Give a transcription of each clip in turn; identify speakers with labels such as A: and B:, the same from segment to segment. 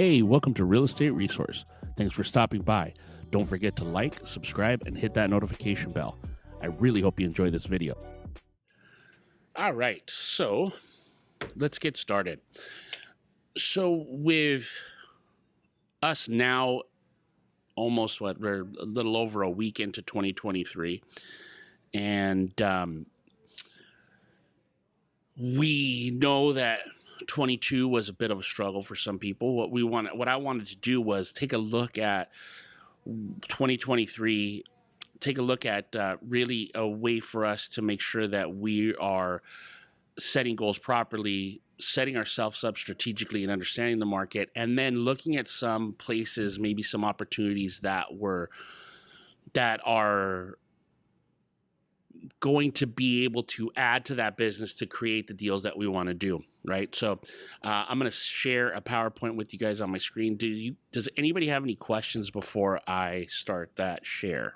A: Hey, welcome to Real Estate Resource. Thanks for stopping by. Don't forget to like, subscribe, and hit that notification bell. I really hope you enjoy this video. All right, so let's get started. So with us now, we're a little over a week into 2023, and we know that 22 was a bit of a struggle for some people. What I wanted to do was take a look at 2023, take a look at really a way for us to make sure that we are setting goals properly, setting ourselves up strategically and understanding the market, and then looking at some places, maybe some opportunities that are going to be able to add to that business to create the deals that we want to do, right? So I'm going to share a PowerPoint with you guys on my screen. Does anybody have any questions before I start that share?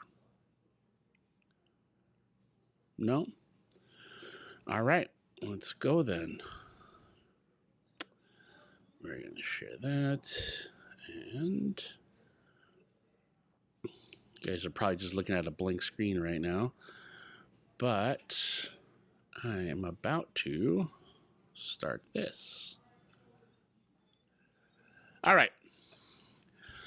A: No? All right, let's go then. We're going to share that, and you guys are probably just looking at a blank screen right now, but I am about to start this. All right.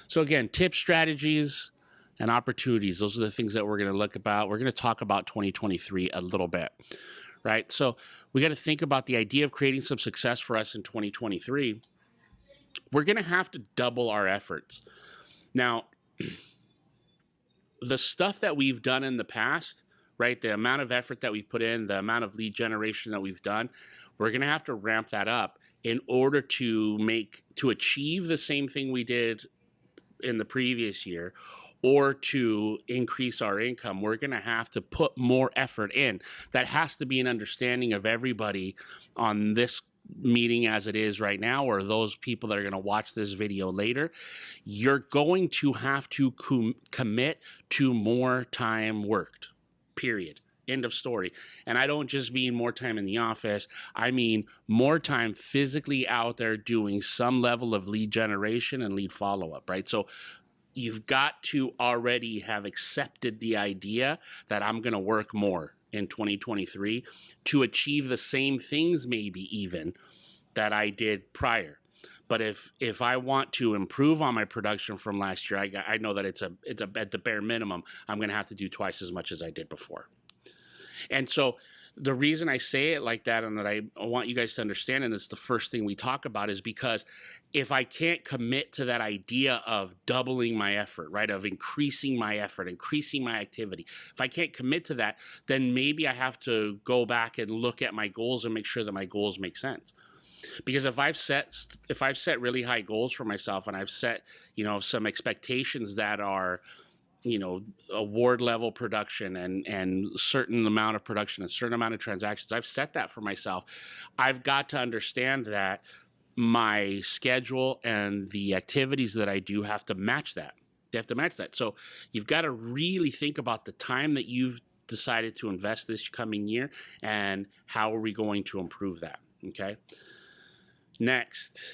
A: So again, tips, strategies, and opportunities. Those are the things that we're going to look about. We're going to talk about 2023 a little bit, right? So we got to think about the idea of creating some success for us in 2023. We're going to have to double our efforts. Now, the stuff that we've done in the past, right? The amount of effort that we've put in, the amount of lead generation that we've done, we're going to have to ramp that up in order to achieve the same thing we did in the previous year, or to increase our income. We're going to have to put more effort in. That has to be an understanding of everybody on this meeting as it is right now, or those people that are going to watch this video later. You're going to have to commit to more time worked, period. End of story. And I don't just mean more time in the office. I mean more time physically out there doing some level of lead generation and lead follow-up, right? So you've got to already have accepted the idea that I'm going to work more in 2023 to achieve the same things, maybe even, that I did prior. But if I want to improve on my production from last year, I know that it's at the bare minimum, I'm going to have to do twice as much as I did before. And so the reason I say it like that, and that I want you guys to understand, and it's the first thing we talk about, is because if I can't commit to that idea of doubling my effort, right, of increasing my effort, increasing my activity, if I can't commit to that, then maybe I have to go back and look at my goals and make sure that my goals make sense. Because if I've set really high goals for myself, and I've set, some expectations that are, award level production and certain amount of production and certain amount of transactions, I've set that for myself. I've got to understand that my schedule and the activities that I do have to match that. They have to match that. So you've got to really think about the time that you've decided to invest this coming year, and how are we going to improve that, okay? Next,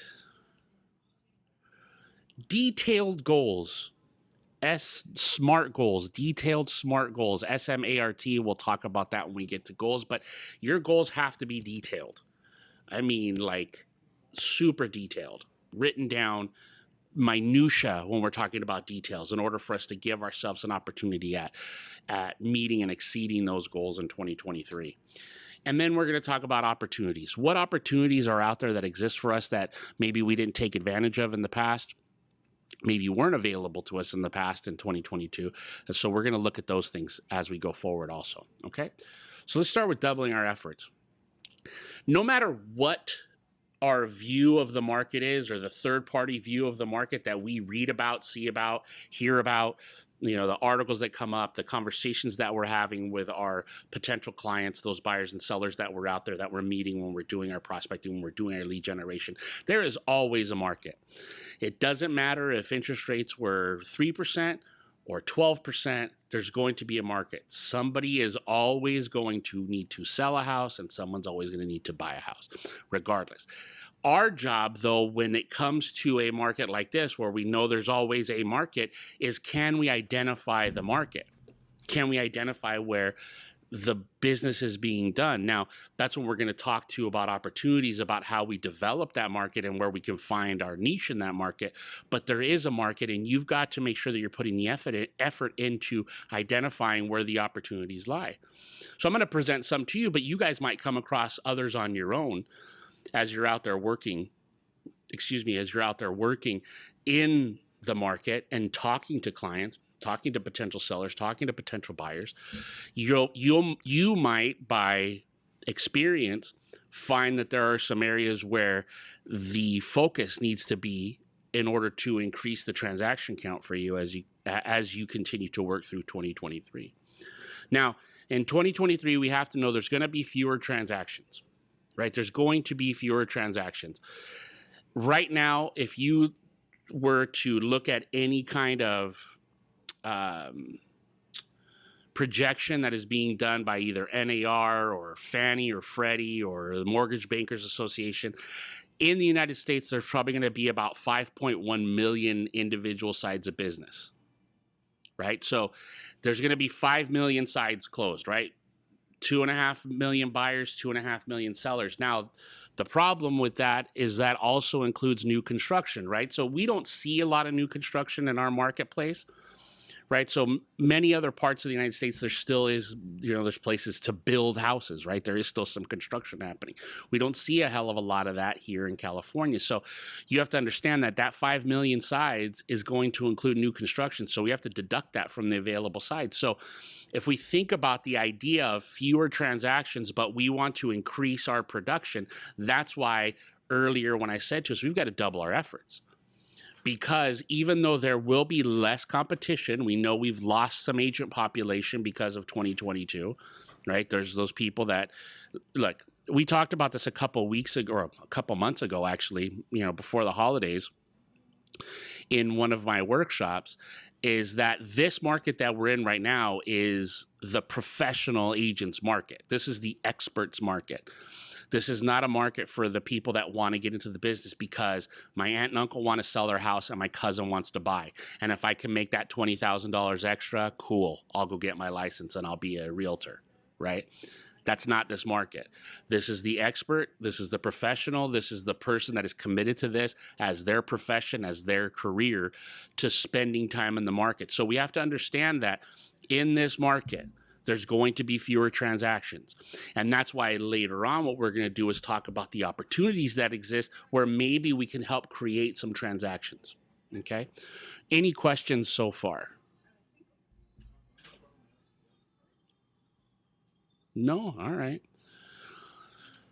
A: detailed goals. SMART goals, detailed SMART goals, SMART. We'll talk about that when we get to goals, but your goals have to be detailed. I mean, like super detailed, written down, minutia when we're talking about details, in order for us to give ourselves an opportunity at meeting and exceeding those goals in 2023. And then we're going to talk about opportunities. What opportunities are out there that exist for us that maybe we didn't take advantage of in the past? Maybe weren't available to us in the past in 2022. And so we're going to look at those things as we go forward also, okay? So let's start with doubling our efforts. No matter what our view of the market is, or the third-party view of the market that we read about, see about, hear about, the articles that come up, the conversations that we're having with our potential clients, those buyers and sellers that we're out there, that we're meeting when we're doing our prospecting, when we're doing our lead generation, there is always a market. It doesn't matter if interest rates were 3% or 12%, there's going to be a market. Somebody is always going to need to sell a house, and someone's always going to need to buy a house, regardless. Our job, though, when it comes to a market like this, where we know there's always a market, is can we identify the market? Can we identify where the business is being done? Now, that's when we're going to talk to you about opportunities, about how we develop that market and where we can find our niche in that market. But there is a market, and you've got to make sure that you're putting the effort into identifying where the opportunities lie. So I'm going to present some to you, but you guys might come across others on your own as you're out there working, as you're out there working in the market and talking to clients, talking to potential sellers, talking to potential buyers. You might, by experience, find that there are some areas where the focus needs to be in order to increase the transaction count for you as you continue to work through 2023. Now, in 2023, we have to know there's going to be fewer transactions, right? There's going to be fewer transactions. Right now, if you were to look at any kind of projection that is being done by either NAR or Fannie or Freddie or the Mortgage Bankers Association, in the United States, there's probably going to be about 5.1 million individual sides of business, right? So there's going to be 5 million sides closed, right? 2.5 million buyers, 2.5 million sellers. Now, the problem with that is that also includes new construction, right? So we don't see a lot of new construction in our marketplace, right? So many other parts of the United States, there still is, there's places to build houses, right? There is still some construction happening. We don't see a hell of a lot of that here in California. So you have to understand that 5 million sides is going to include new construction. So we have to deduct that from the available sides. So if we think about the idea of fewer transactions, but we want to increase our production, that's why earlier when I said to us, we've got to double our efforts. Because even though there will be less competition, we know we've lost some agent population because of 2022, right? There's those people that, look, we talked about this a couple weeks ago, or a couple months ago, actually, before the holidays, in one of my workshops, is that this market that we're in right now is the professional agents market. This is the experts market. This is not a market for the people that want to get into the business because my aunt and uncle want to sell their house and my cousin wants to buy. And if I can make that $20,000 extra, cool, I'll go get my license and I'll be a realtor, right? That's not this market. This is the expert. This is the professional. This is the person that is committed to this as their profession, as their career, to spending time in the market. So we have to understand that in this market, there's going to be fewer transactions. And that's why later on, what we're going to do is talk about the opportunities that exist where maybe we can help create some transactions. Okay? Any questions so far? No? All right.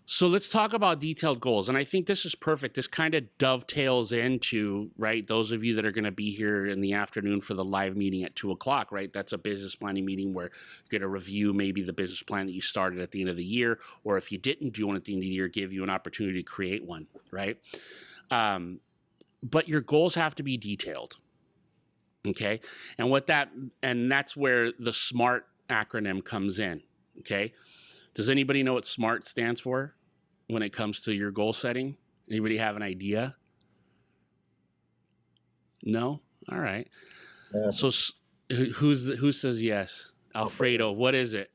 A: So let's talk about detailed goals. And I think this is perfect. This kind of dovetails into, right, those of you that are going to be here in the afternoon for the live meeting at 2 o'clock, right? That's a business planning meeting where you're going to review maybe the business plan that you started at the end of the year, or if you didn't do one at the end of the year, give you an opportunity to create one, right? But your goals have to be detailed, okay? And that's where the SMART acronym comes in, okay? Does anybody know what SMART stands for when it comes to your goal setting? Anybody have an idea? No? All right.
B: Yeah.
A: So who says yes? Alfredo, what is it?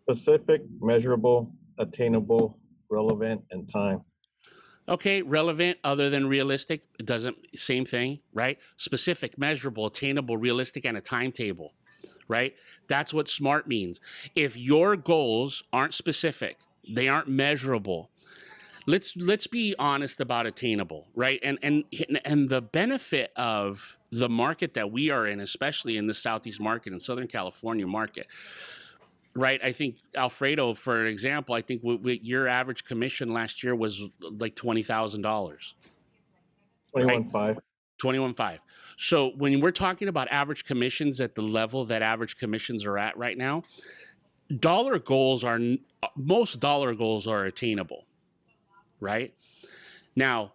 B: Specific, measurable, attainable, relevant, and time.
A: Okay, relevant other than realistic, it doesn't, same thing, right? Specific, measurable, attainable, realistic, and a timetable. Right? That's what SMART means. If your goals aren't specific, they aren't measurable, let's be honest about attainable, right? And the benefit of the market that we are in, especially in the Southeast market and Southern California market, right? I think, Alfredo, for an example, I think your average commission last year was like $20,000.
B: 21.5.
A: 21.5. So when we're talking about average commissions at the level that average commissions are at right now, most dollar goals are attainable, right? Now,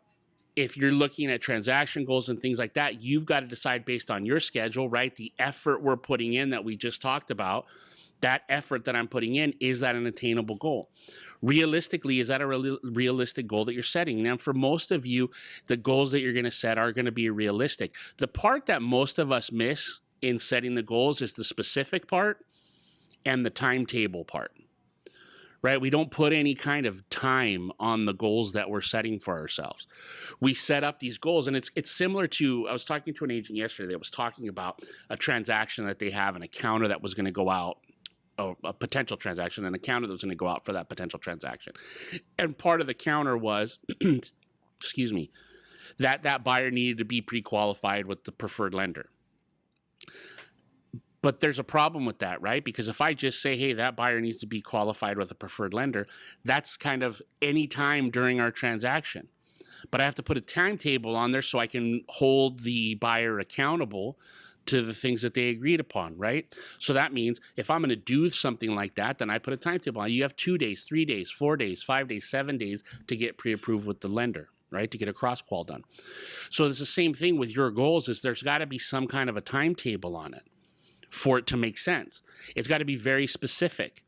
A: if you're looking at transaction goals and things like that, you've got to decide based on your schedule, right? The effort we're putting in that we just talked about, that effort that I'm putting in, is that an attainable goal? Realistically, is that a realistic goal that you're setting? Now, for most of you, the goals that you're going to set are going to be realistic. The part that most of us miss in setting the goals is the specific part and the timetable part, right? We don't put any kind of time on the goals that we're setting for ourselves. We set up these goals, and it's similar to, I was talking to an agent yesterday that was talking about a transaction that they have and a counter that was going to go out, a potential transaction, and a counter that was going to go out for that potential transaction. And part of the counter was, excuse me, that buyer needed to be pre-qualified with the preferred lender. But there's a problem with that, right? Because if I just say, hey, that buyer needs to be qualified with a preferred lender, that's kind of any time during our transaction. But I have to put a timetable on there so I can hold the buyer accountable to the things that they agreed upon, right? So that means if I'm going to do something like that, then I put a timetable on. You have 2 days, 3 days, 4 days, 5 days, 7 days to get pre-approved with the lender, right? To get a cross-qual done. So it's the same thing with your goals, is there's got to be some kind of a timetable on it for it to make sense. It's got to be very specific.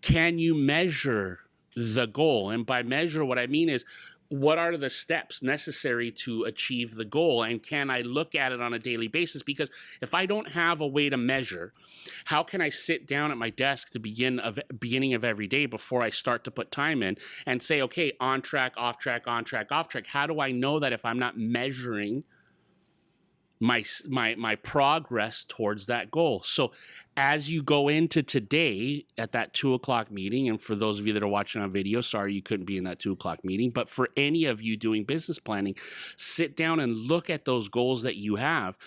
A: Can you measure the goal? And by measure, what I mean is, what are the steps necessary to achieve the goal? And can I look at it on a daily basis? Because if I don't have a way to measure, how can I sit down at my desk to beginning of every day before I start to put time in and say, okay, on track, off track, on track, off track? How do I know that if I'm not measuring my progress towards that goal? So as you go into today at that 2:00 meeting, and for those of you that are watching on video, sorry you couldn't be in that 2:00 meeting, but for any of you doing business planning, sit down and look at those goals that you have.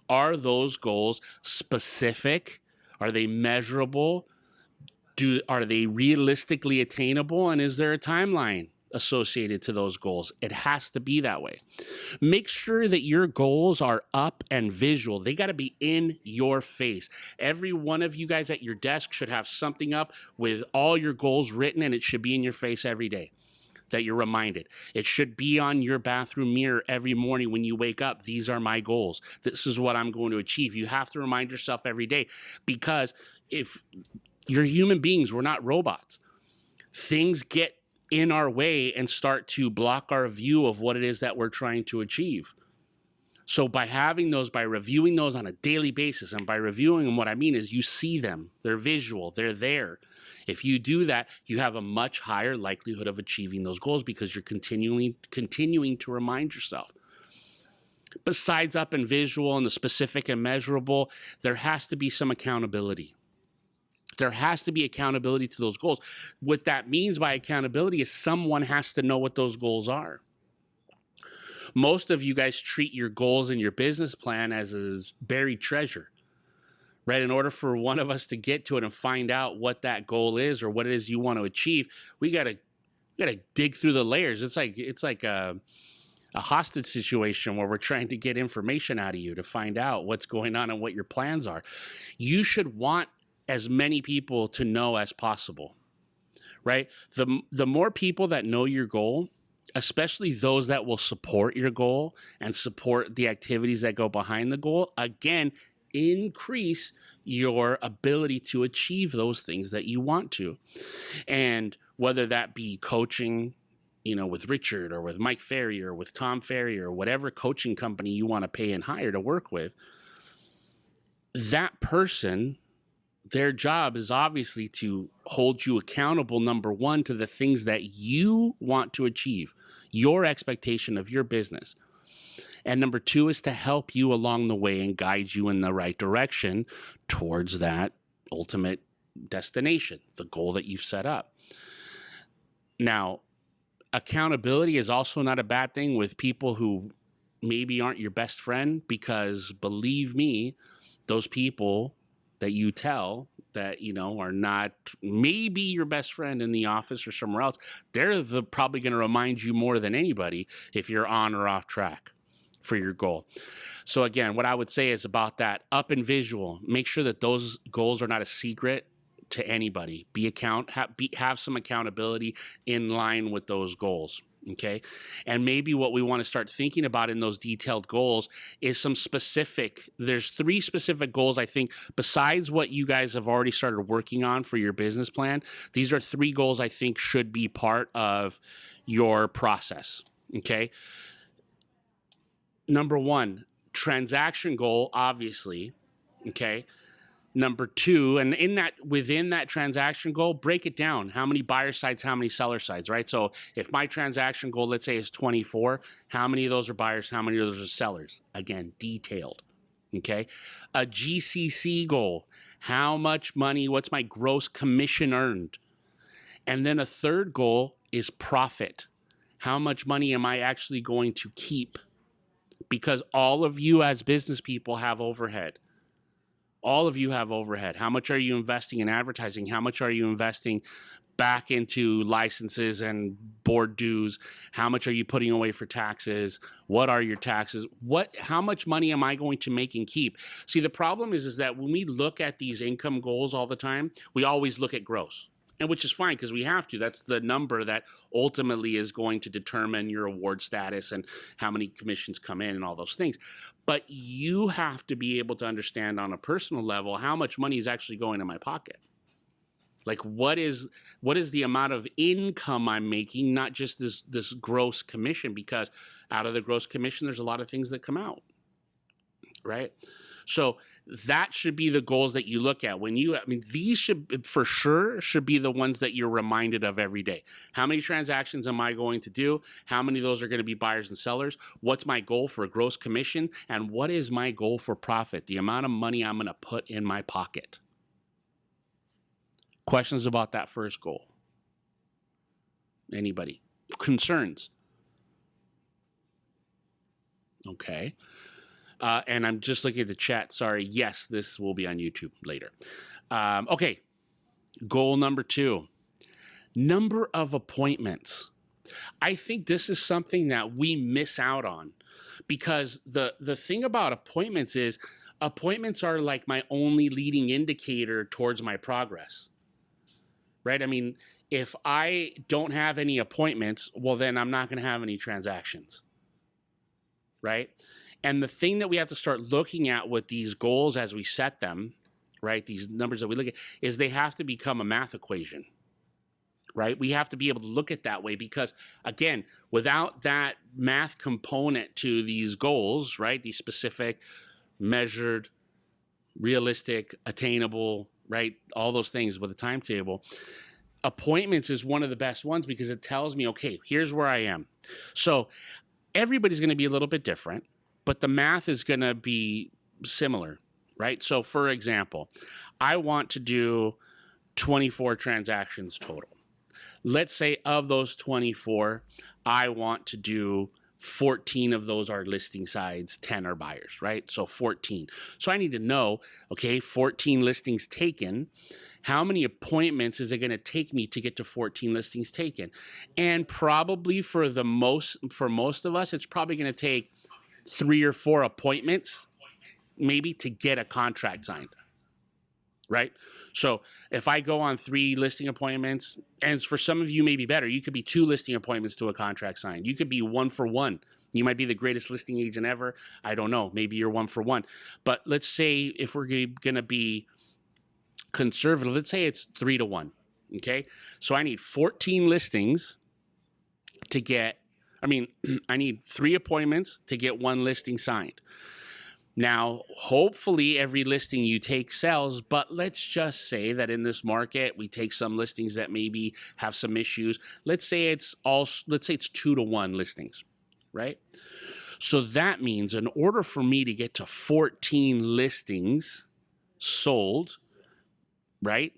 A: Are those goals specific? Are they measurable? Are they realistically attainable? And is there a timeline associated to those goals? It has to be that way. Make sure that your goals are up and visual. They got to be in your face. Every one of you guys at your desk should have something up with all your goals written, and it should be in your face every day that you're reminded. It should be on your bathroom mirror every morning when you wake up. These are my goals. This is what I'm going to achieve. You have to remind yourself every day, because if you're human beings, we're not robots. Things get in our way and start to block our view of what it is that we're trying to achieve. So by having those, by reviewing those on a daily basis, and by reviewing them, what I mean is you see them, they're visual, they're there. If you do that, you have a much higher likelihood of achieving those goals, because you're continuing to remind yourself. Besides up and visual and the specific and measurable, there has to be some accountability. There has to be accountability to those goals. What that means by accountability is someone has to know what those goals are. Most of you guys treat your goals in your business plan as a buried treasure, right? In order for one of us to get to it and find out what that goal is or what it is you want to achieve, we gotta dig through the layers. It's like a hostage situation where we're trying to get information out of you to find out what's going on and what your plans are. You should want as many people to know as possible, right? The more people that know your goal, especially those that will support your goal and support the activities that go behind the goal, again, increase your ability to achieve those things that you want to. And whether that be coaching, with Richard or with Mike Ferry or with Tom Ferry or whatever coaching company you want to pay and hire to work with, that person, their job is obviously to hold you accountable, number one, to the things that you want to achieve, your expectation of your business. And number two is to help you along the way and guide you in the right direction towards that ultimate destination, the goal that you've set up. Now, accountability is also not a bad thing with people who maybe aren't your best friend, because believe me, those people that you tell that, are not maybe your best friend in the office or somewhere else, they're probably going to remind you more than anybody if you're on or off track for your goal. So again, what I would say is about that up and visual, make sure that those goals are not a secret to anybody. Have some accountability in line with those goals. Okay. And maybe what we want to start thinking about in those detailed goals is there's 3 specific goals, I think, besides what you guys have already started working on for your business plan. These are 3 goals I think should be part of your process. Okay. Number 1, transaction goal, obviously. Okay. Number 2, and within that transaction goal, break it down. How many buyer sides, how many seller sides, right? So if my transaction goal, let's say, is 24, how many of those are buyers, how many of those are sellers? Again, detailed. Okay. A GCC goal, how much money, what's my gross commission earned? And then a third goal is profit. How much money am I actually going to keep? Because all of you as business people have overhead. All of you have overhead. How much are you investing in advertising? How much are you investing back into licenses and board dues? How much are you putting away for taxes? What are your taxes? How much money am I going to make and keep? See, the problem is that when we look at these income goals all the time, we always look at gross. And which is fine because we have to. That's the number that ultimately is going to determine your award status and how many commissions come in and all those things. But you have to be able to understand on a personal level how much money is actually going in my pocket. Like what is the amount of income I'm making, not just this gross commission, because out of the gross commission, there's a lot of things that come out, right? So that should be the goals that you look at these should for sure be the ones that you're reminded of every day. How many transactions am I going to do? How many of those are going to be buyers and sellers? What's my goal for gross commission? And what is my goal for profit? The amount of money I'm going to put in my pocket. Questions about that first goal? Anybody? Concerns? Okay. And I'm just looking at the chat. Sorry. Yes, this will be on YouTube later. Okay. Goal number 2, number of appointments. I think this is something that we miss out on because the thing about appointments is appointments are like my only leading indicator towards my progress, right? I mean, if I don't have any appointments, well, then I'm not going to have any transactions, right? And the thing that we have to start looking at with these goals as we set them, right, these numbers that we look at, is they have to become a math equation, right? We have to be able to look at that way because, again, without that math component to these goals, right, these specific, measured, realistic, attainable, right, all those things with a timetable, appointments is one of the best ones because it tells me, okay, here's where I am. So everybody's going to be a little bit different, but the math is going to be similar, right? So for example, I want to do 24 transactions total. Let's say of those 24, I want to do 14 of those are listing sides, 10 are buyers, right? So 14. So I need to know, okay, 14 listings taken. How many appointments is it going to take me to get to 14 listings taken? And probably for most of us, it's probably going to take 3 or 4 appointments maybe to get a contract signed, right? So if I go on 3 listing appointments, and for some of you maybe better, you could be 2 listing appointments to a contract signed. You could be 1 for 1. You might be the greatest listing agent ever. I don't know. Maybe you're 1 for 1. But let's say if we're going to be conservative, let's say it's 3 to 1. Okay. So I need 14 listings to get, I need 3 appointments to get 1 listing signed. Now, hopefully every listing you take sells, but let's just say that in this market, we take some listings that maybe have some issues. Let's say it's 2 to 1 listings, right? So that means in order for me to get to 14 listings sold, right?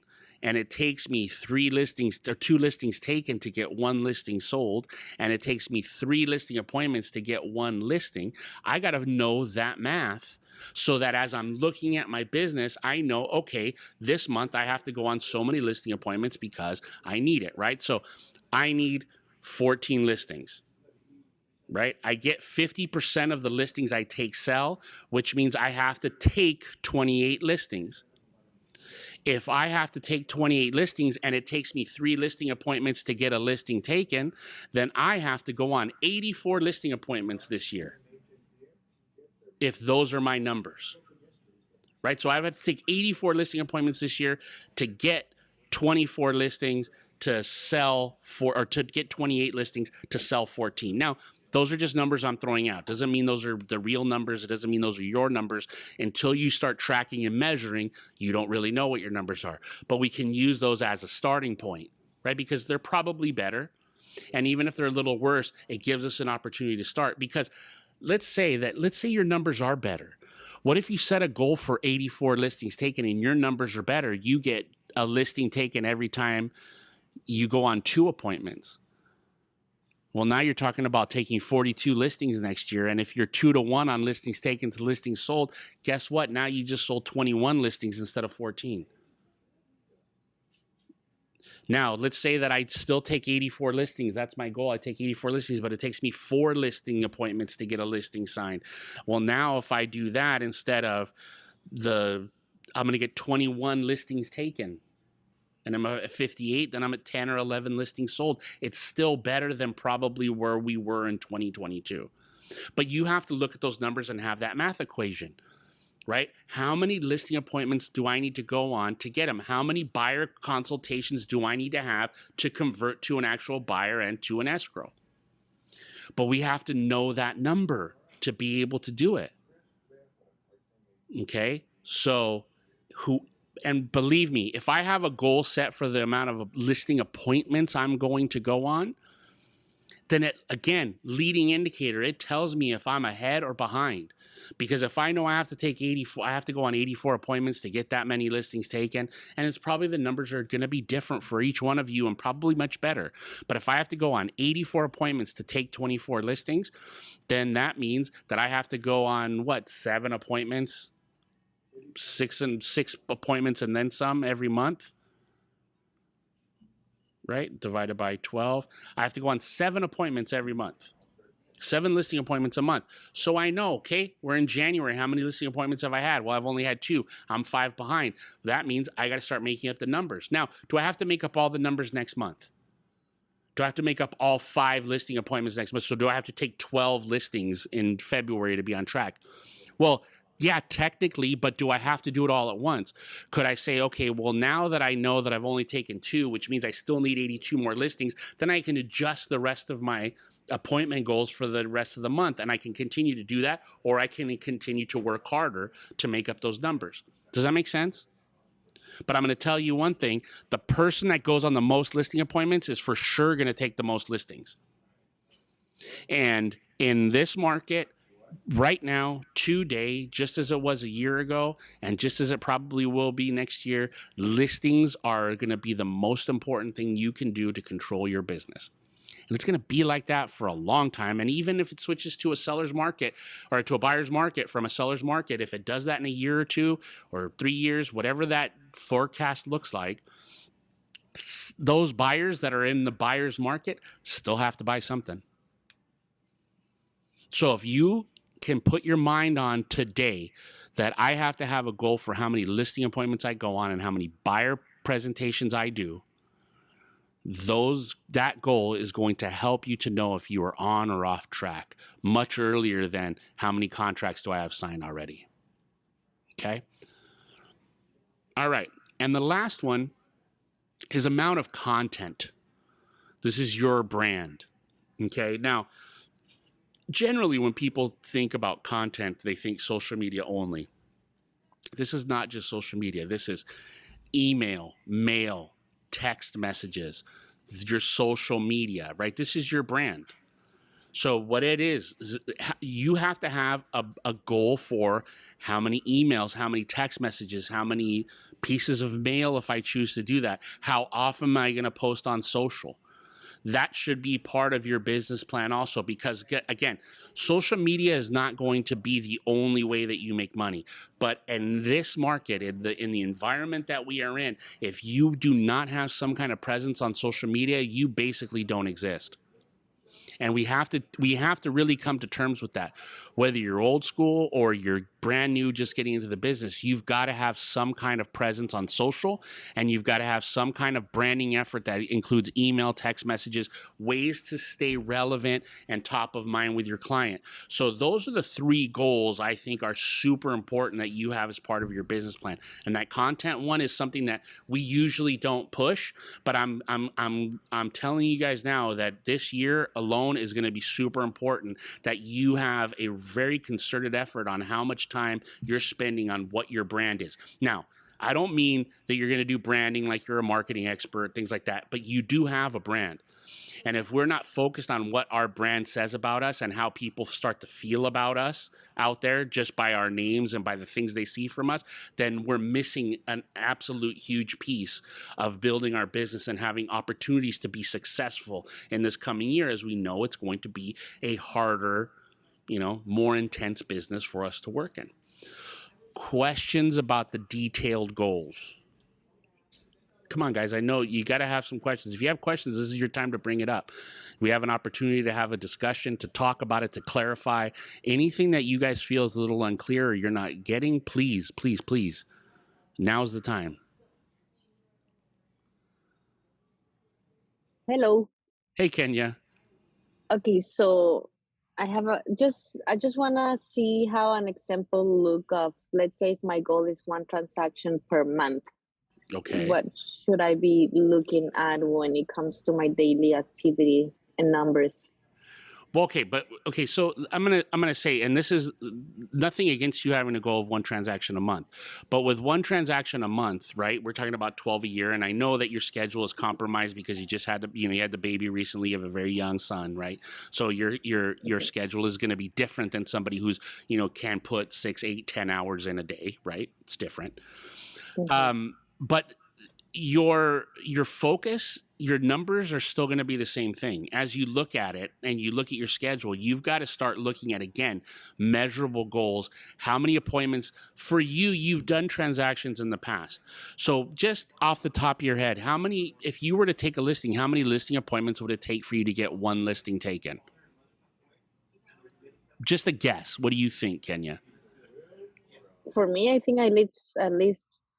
A: And it takes me 3 listings or 2 listings taken to get 1 listing sold. And it takes me 3 listing appointments to get 1 listing. I got to know that math so that as I'm looking at my business, I know, okay, this month I have to go on so many listing appointments because I need it, right? So I need 14 listings, right? I get 50% of the listings I take sell, which means I have to take 28 listings. If I have to take 28 listings and it takes me 3 listing appointments to get a listing taken, then I have to go on 84 listing appointments this year, if those are my numbers, right? So I have to take 84 listing appointments this year to get 24 listings to sell for, or to get 28 listings to sell 14. Now, those are just numbers I'm throwing out. Doesn't mean those are the real numbers. It doesn't mean those are your numbers. Until you start tracking and measuring, you don't really know what your numbers are. But we can use those as a starting point, right? Because they're probably better. And even if they're a little worse, it gives us an opportunity to start. Because let's say your numbers are better. What if you set a goal for 84 listings taken and your numbers are better? You get a listing taken every time you go on 2 appointments. Well, now you're talking about taking 42 listings next year. And if you're 2-to-1 on listings taken to listings sold, guess what? Now you just sold 21 listings instead of 14. Now, let's say that I still take 84 listings. That's my goal. I take 84 listings, but it takes me 4 listing appointments to get a listing signed. Well, now if I do that instead of I'm going to get 21 listings taken, and I'm at 58, then I'm at 10 or 11 listings sold. It's still better than probably where we were in 2022. But you have to look at those numbers and have that math equation, right? How many listing appointments do I need to go on to get them? How many buyer consultations do I need to have to convert to an actual buyer and to an escrow? But we have to know that number to be able to do it. Okay? So and believe me, if I have a goal set for the amount of listing appointments I'm going to go on, then again, leading indicator, it tells me if I'm ahead or behind. Because if I know I have to go on 84 appointments to get that many listings taken, and it's probably the numbers are going to be different for each one of you and probably much better. But if I have to go on 84 appointments to take 24 listings, then that means that I have to go on 7 appointments, 6 appointments and then some every month, right? Divided by 12. I have to go on 7 appointments every month, 7 listing appointments a month. So I know, okay, we're in January. How many listing appointments have I had? Well, I've only had 2. I'm 5 behind. That means I got to start making up the numbers. Now, do I have to make up all the numbers next month? Do I have to make up all 5 listing appointments next month? So do I have to take 12 listings in February to be on track? Well, yeah, technically, but do I have to do it all at once? Could I say, okay, well, now that I know that I've only taken 2, which means I still need 82 more listings, then I can adjust the rest of my appointment goals for the rest of the month, and I can continue to do that, or I can continue to work harder to make up those numbers. Does that make sense? But I'm going to tell you one thing. The person that goes on the most listing appointments is for sure going to take the most listings. And in this market, right now, today, just as it was a year ago, and just as it probably will be next year, listings are going to be the most important thing you can do to control your business. And it's going to be like that for a long time. And even if it switches to a seller's market or to a buyer's market from a seller's market, if it does that in a year or 2 or 3 years, whatever that forecast looks like, those buyers that are in the buyer's market still have to buy something. So if you can put your mind on today that I have to have a goal for how many listing appointments I go on and how many buyer presentations I do, that goal is going to help you to know if you are on or off track much earlier than how many contracts do I have signed already. Okay? All right. And the last one is amount of content. This is your brand. Okay? Now, generally, when people think about content, they think social media only. This is not just social media. This is email, mail, text messages, your social media, right? This is your brand. So what it is you have to have a goal for how many emails, how many text messages, how many pieces of mail if I choose to do that. How often am I going to post on social? That should be part of your business plan also, because again, social media is not going to be the only way that you make money. But in this market, in the environment that we are in, if you do not have some kind of presence on social media, you basically don't exist. And we have to really come to terms with that. Whether you're old school or you're brand new, just getting into the business, you've got to have some kind of presence on social, and you've got to have some kind of branding effort that includes email, text messages, ways to stay relevant and top of mind with your client. So those are the 3 goals I think are super important that you have as part of your business plan. And that content one is something that we usually don't push, but I'm telling you guys now that this year alone is going to be super important, that you have a very concerted effort on how much time you're spending on what your brand is. Now, I don't mean that you're going to do branding like you're a marketing expert, things like that, but you do have a brand. And if we're not focused on what our brand says about us and how people start to feel about us out there just by our names and by the things they see from us, then we're missing an absolute huge piece of building our business and having opportunities to be successful in this coming year, as we know it's going to be a harder, more intense business for us to work in. Questions about the detailed goals? Come on, guys. I know you got to have some questions. If you have questions, this is your time to bring it up. We have an opportunity to have a discussion, to talk about it, to clarify anything that you guys feel is a little unclear or you're not getting. Please, please, please. Now's the time.
C: Hello.
A: Hey, Kenya.
C: Okay, so I just want to see how an example look of, let's say if my goal is 1 transaction per month.
A: Okay.
C: What should I be looking at when it comes to my daily activity and numbers?
A: Well, okay. So I'm gonna say, and this is nothing against you having a goal of 1 transaction a month, but with 1 transaction a month, right? We're talking about 12 a year, and I know that your schedule is compromised because you just had you had the baby recently. You have a very young son, right? So your schedule is going to be different than somebody who's can put 6, 8, 10 hours in a day, right? It's different.
C: Mm-hmm.
A: But your focus, your numbers are still going to be the same thing. As you look at it and you look at your schedule, you've got to start looking at, again, measurable goals. How many appointments for you? You've done transactions in the past. So just off the top of your head, if you were to take a listing, how many listing appointments would it take for you to get 1 listing taken? Just a guess. What do you think, Kenya?
C: For me, I think at least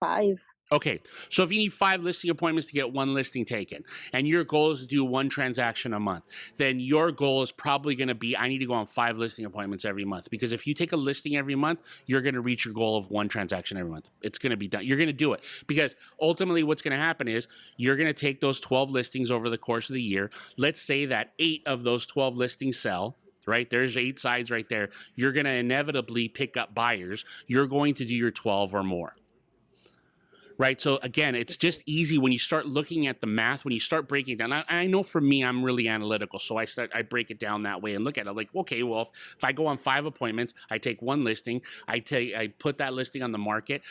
C: 5.
A: Okay, so if you need 5 listing appointments to get 1 listing taken, and your goal is to do 1 transaction a month, then your goal is probably going to be, I need to go on 5 listing appointments every month. Because if you take a listing every month, you're going to reach your goal of 1 transaction every month. It's going to be done. You're going to do it. Because ultimately what's going to happen is you're going to take those 12 listings over the course of the year. Let's say that 8 of those 12 listings sell. Right? There's 8 sides right there. You're going to inevitably pick up buyers. You're going to do your 12 or more. Right. So again, it's just easy when you start looking at the math, when you start breaking it down. I know for me, I'm really analytical. So I break it down that way and look at it like, okay, well, if I go on 5 appointments, I take 1 listing, I put that listing on the market.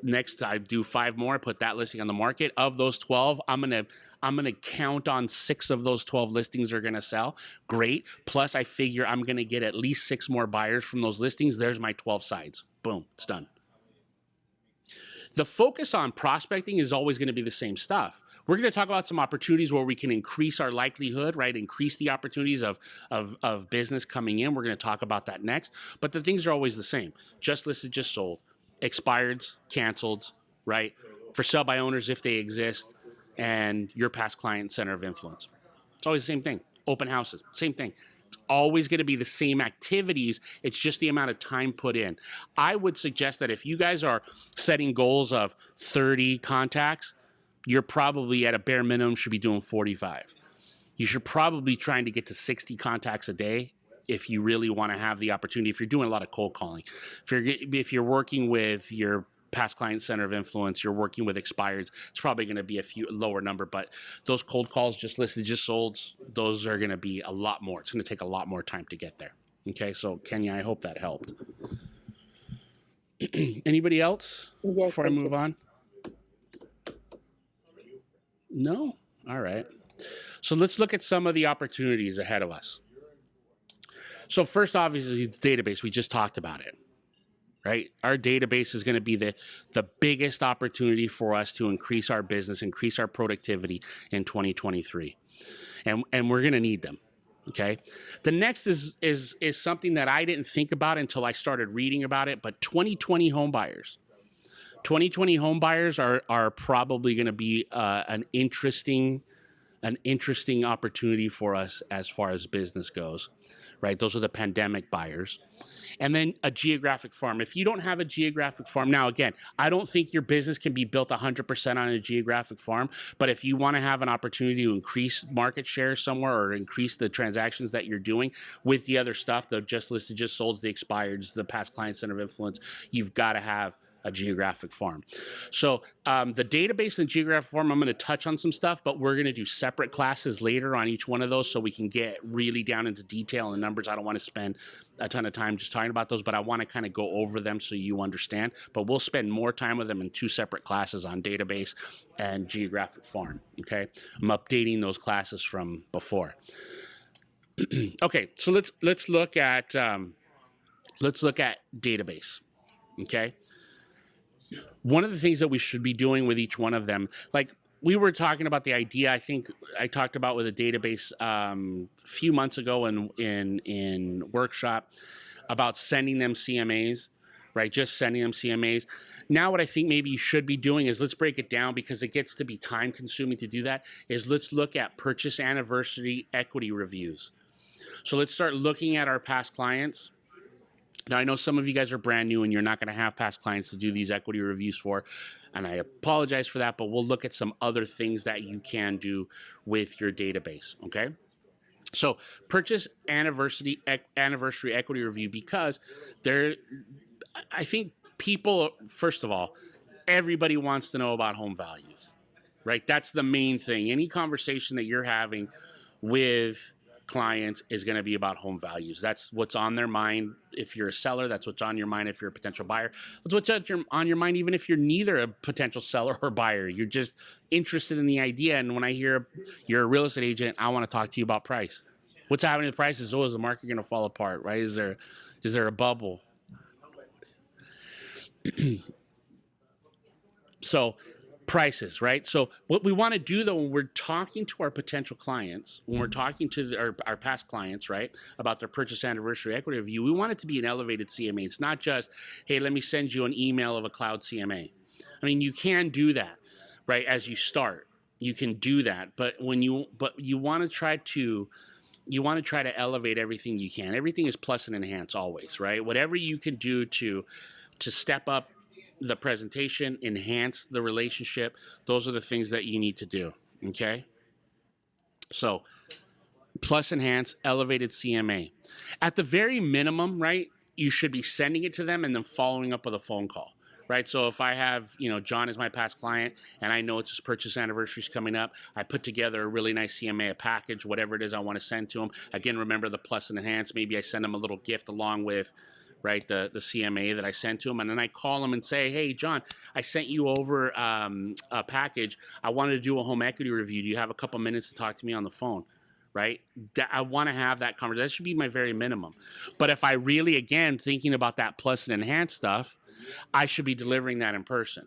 A: Next, I do 5 more, put that listing on the market. Of those 12, I'm gonna count on 6 of those 12 listings are gonna sell. Great. Plus, I figure I'm gonna get at least 6 more buyers from those listings. There's my 12 sides. Boom, it's done. The focus on prospecting is always going to be the same stuff. We're going to talk about some opportunities where we can increase our likelihood, right? Increase the opportunities of business coming in. We're going to talk about that next. But the things are always the same. Just listed, just sold. Expireds, canceled, right? For sell by owners if they exist, and your past client center of influence. It's always the same thing. Open houses, same thing. Always going to be the same activities. It's just the amount of time put in. I would suggest that if you guys are setting goals of 30 contacts, you're probably at a bare minimum should be doing 45. You should probably be trying to get to 60 contacts a day if you really want to have the opportunity. If you're doing a lot of cold calling, if you're working with your past client center of influence, you're working with expireds, it's probably going to be a lower number, but those cold calls, just listed, just sold, those are going to be a lot more. It's going to take a lot more time to get there. Okay, so Kenya, I hope that helped. Anybody else before I move on? No? All right. So let's look at some of the opportunities ahead of us. So first, obviously, it's database. We just talked about it. Right? Our database is going to be the biggest opportunity for us to increase our business, increase our productivity in 2023. And we're going to need them. Okay. The next is something that I didn't think about until I started reading about it, but 2020 home buyers. 2020 home buyers are probably going to be an interesting opportunity for us as far as business goes, right? Those are the pandemic buyers. And then a geographic farm. If you don't have a geographic farm, now again, I don't think your business can be built 100% on a geographic farm, but if you want to have an opportunity to increase market share somewhere or increase the transactions that you're doing with the other stuff, the just listed, just sold, the expireds, the past client center of influence, you've got to have a geographic farm. So the database and geographic farm, I'm going to touch on some stuff, but we're going to do separate classes later on each one of those so we can get really down into detail and numbers. I don't want to spend a ton of time just talking about those, but I want to kind of go over them so you understand. But we'll spend more time with them in two separate classes on database and geographic farm. Okay, I'm updating those classes from before. Okay, so let's look at database. Okay. One of the things that we should be doing with each one of them, like we were talking about the idea, I think I talked about with a database a few months ago in workshop about sending them CMAs, right? Just sending them CMAs. Now what I think maybe you should be doing is, let's break it down because it gets to be time consuming to do that, is let's look at purchase anniversary equity reviews. So let's start looking at our past clients. Now, I know some of you guys are brand new and you're not going to have past clients to do these equity reviews for, and I apologize for that, but we'll look at some other things that you can do with your database, okay? So purchase anniversary equity review, because I think people, first of all, everybody wants to know about home values, right? That's the main thing. Any conversation that you're having with clients is going to be about home values. That's what's on their mind. If you're a seller, that's what's on your mind. If you're a potential buyer, that's what's on your mind. Even if you're neither a potential seller or buyer, you're just interested in the idea. And when I hear you're a real estate agent, I want to talk to you about price. What's happening to prices? Oh, is the market going to fall apart? Right? Is there a bubble? So prices, right? So what we want to do, though, when we're talking to our potential clients, when we're talking to our past clients, right, about their purchase anniversary equity review, we want it to be an elevated CMA. It's not just, hey, let me send you an email of a cloud CMA. I mean, you can do that, right? As you start, you can do that, but you want to try to elevate everything you can. Everything is plus and enhance always, right? Whatever you can do to step up the presentation, enhance the relationship, those are the things that you need to do, okay? So plus enhance, elevated CMA. At the very minimum, right, you should be sending it to them and then following up with a phone call, right? So if I have, John is my past client and I know it's his purchase anniversary is coming up, I put together a really nice CMA, a package, whatever it is I want to send to him. Again, remember the plus and enhance. Maybe I send him a little gift along with, right, the CMA that I sent to him, and then I call him and say, hey, John, I sent you over a package. I wanted to do a home equity review. Do you have a couple minutes to talk to me on the phone, right? I want to have that conversation. That should be my very minimum. But if I really, again, thinking about that plus and enhance stuff, I should be delivering that in person,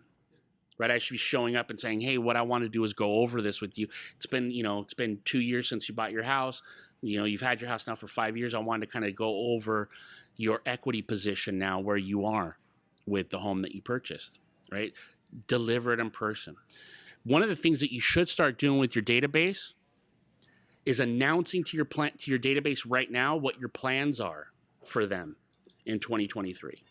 A: right? I should be showing up and saying, hey, what I want to do is go over this with you. It's been 2 years since you bought your house. You've had your house now for 5 years. I wanted to kind of go over your equity position now, where you are with the home that you purchased, right? Deliver it in person. One of the things that you should start doing with your database is announcing to your database right now what your plans are for them in 2023.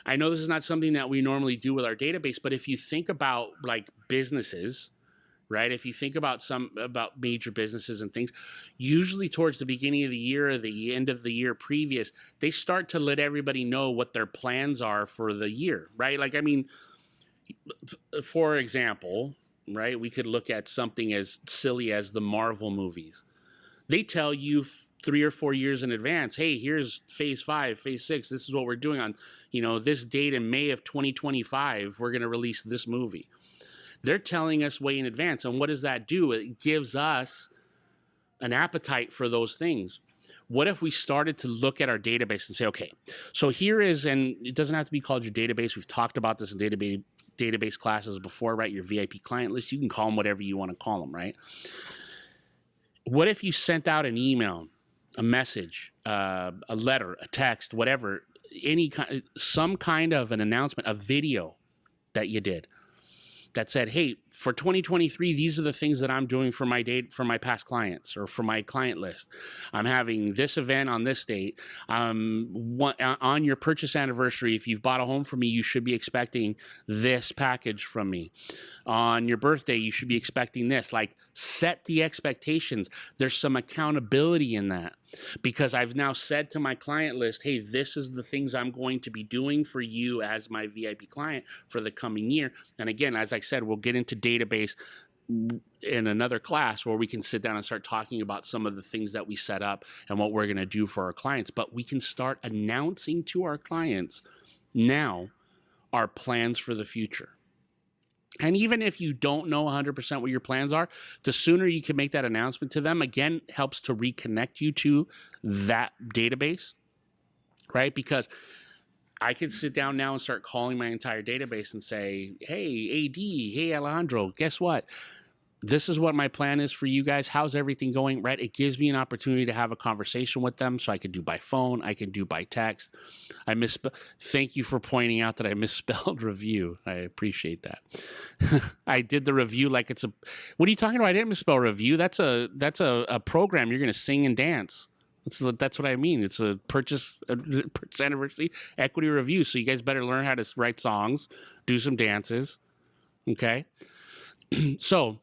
A: I know this is not something that we normally do with our database, but if you think about like businesses, right? If you think about major businesses and things, usually towards the beginning of the year or the end of the year previous, they start to let everybody know what their plans are for the year, right? Like, I mean, for example, right, we could look at something as silly as the Marvel movies. They tell you 3 or 4 years in advance, hey, here's phase 5, phase 6. This is what we're doing on, this date in May of 2025, we're going to release this movie. They're telling us way in advance. And what does that do? It gives us an appetite for those things. What if we started to look at our database and say, okay, so here is, and it doesn't have to be called your database. We've talked about this in database classes before, right? Your VIP client list. You can call them whatever you want to call them, right? What if you sent out an email, a message, a letter, a text, whatever, some kind of an announcement, a video that you did that said, "Hey, for 2023, these are the things that I'm doing for my past clients or for my client list. I'm having this event on this date. On your purchase anniversary, if you've bought a home from me, you should be expecting this package from me. On your birthday, you should be expecting this." Like, set the expectations. There's some accountability in that, because I've now said to my client list, "Hey, this is the things I'm going to be doing for you as my VIP client for the coming year." And again, as I said, we'll get into database in another class where we can sit down and start talking about some of the things that we set up and what we're going to do for our clients. But we can start announcing to our clients now our plans for the future. And even if you don't know 100% what your plans are, the sooner you can make that announcement to them, again, helps to reconnect you to that database, right? Because I could sit down now and start calling my entire database and say, "Hey, AD, hey, Alejandro, guess what? This is what my plan is for you guys. How's everything going?" Right? It gives me an opportunity to have a conversation with them. So I can do by phone, I can do by text. Thank you for pointing out that I misspelled review. I appreciate that. I did the review like it's what are you talking about? I didn't misspell review. That's a program you're going to sing and dance. That's what I mean. It's a purchase anniversary equity review. So you guys better learn how to write songs, do some dances. Okay. So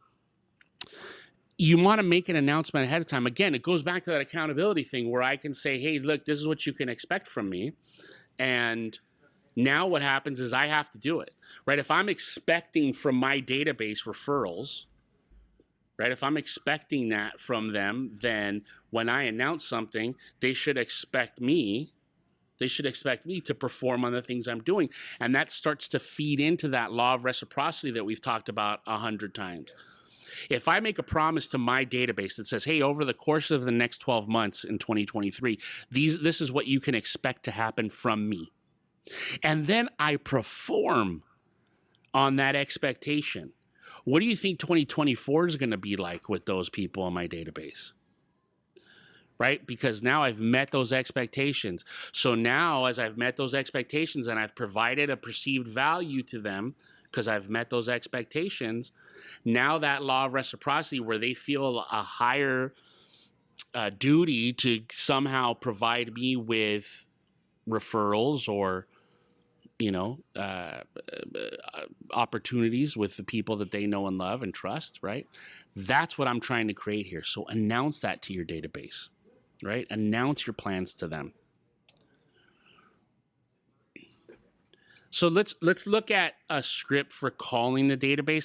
A: you want to make an announcement ahead of time. Again, it goes back to that accountability thing where I can say, "Hey, look, this is what you can expect from me." And now what happens is I have to do it, right? If I'm expecting from my database referrals, right? If I'm expecting that from them, then when I announce something, they should expect me to perform on the things I'm doing. And that starts to feed into that law of reciprocity that we've talked about 100 times. If I make a promise to my database that says, "Hey, over the course of the next 12 months in 2023, this is what you can expect to happen from me," and then I perform on that expectation, what do you think 2024 is going to be like with those people in my database? Right? Because now I've met those expectations. So now, as I've met those expectations and I've provided a perceived value to them because I've met those expectations, now that law of reciprocity where they feel a higher duty to somehow provide me with referrals or opportunities with the people that they know and love and trust, right? That's what I'm trying to create here. So announce that to your database, right? Announce your plans to them. So let's look at a script for calling the database.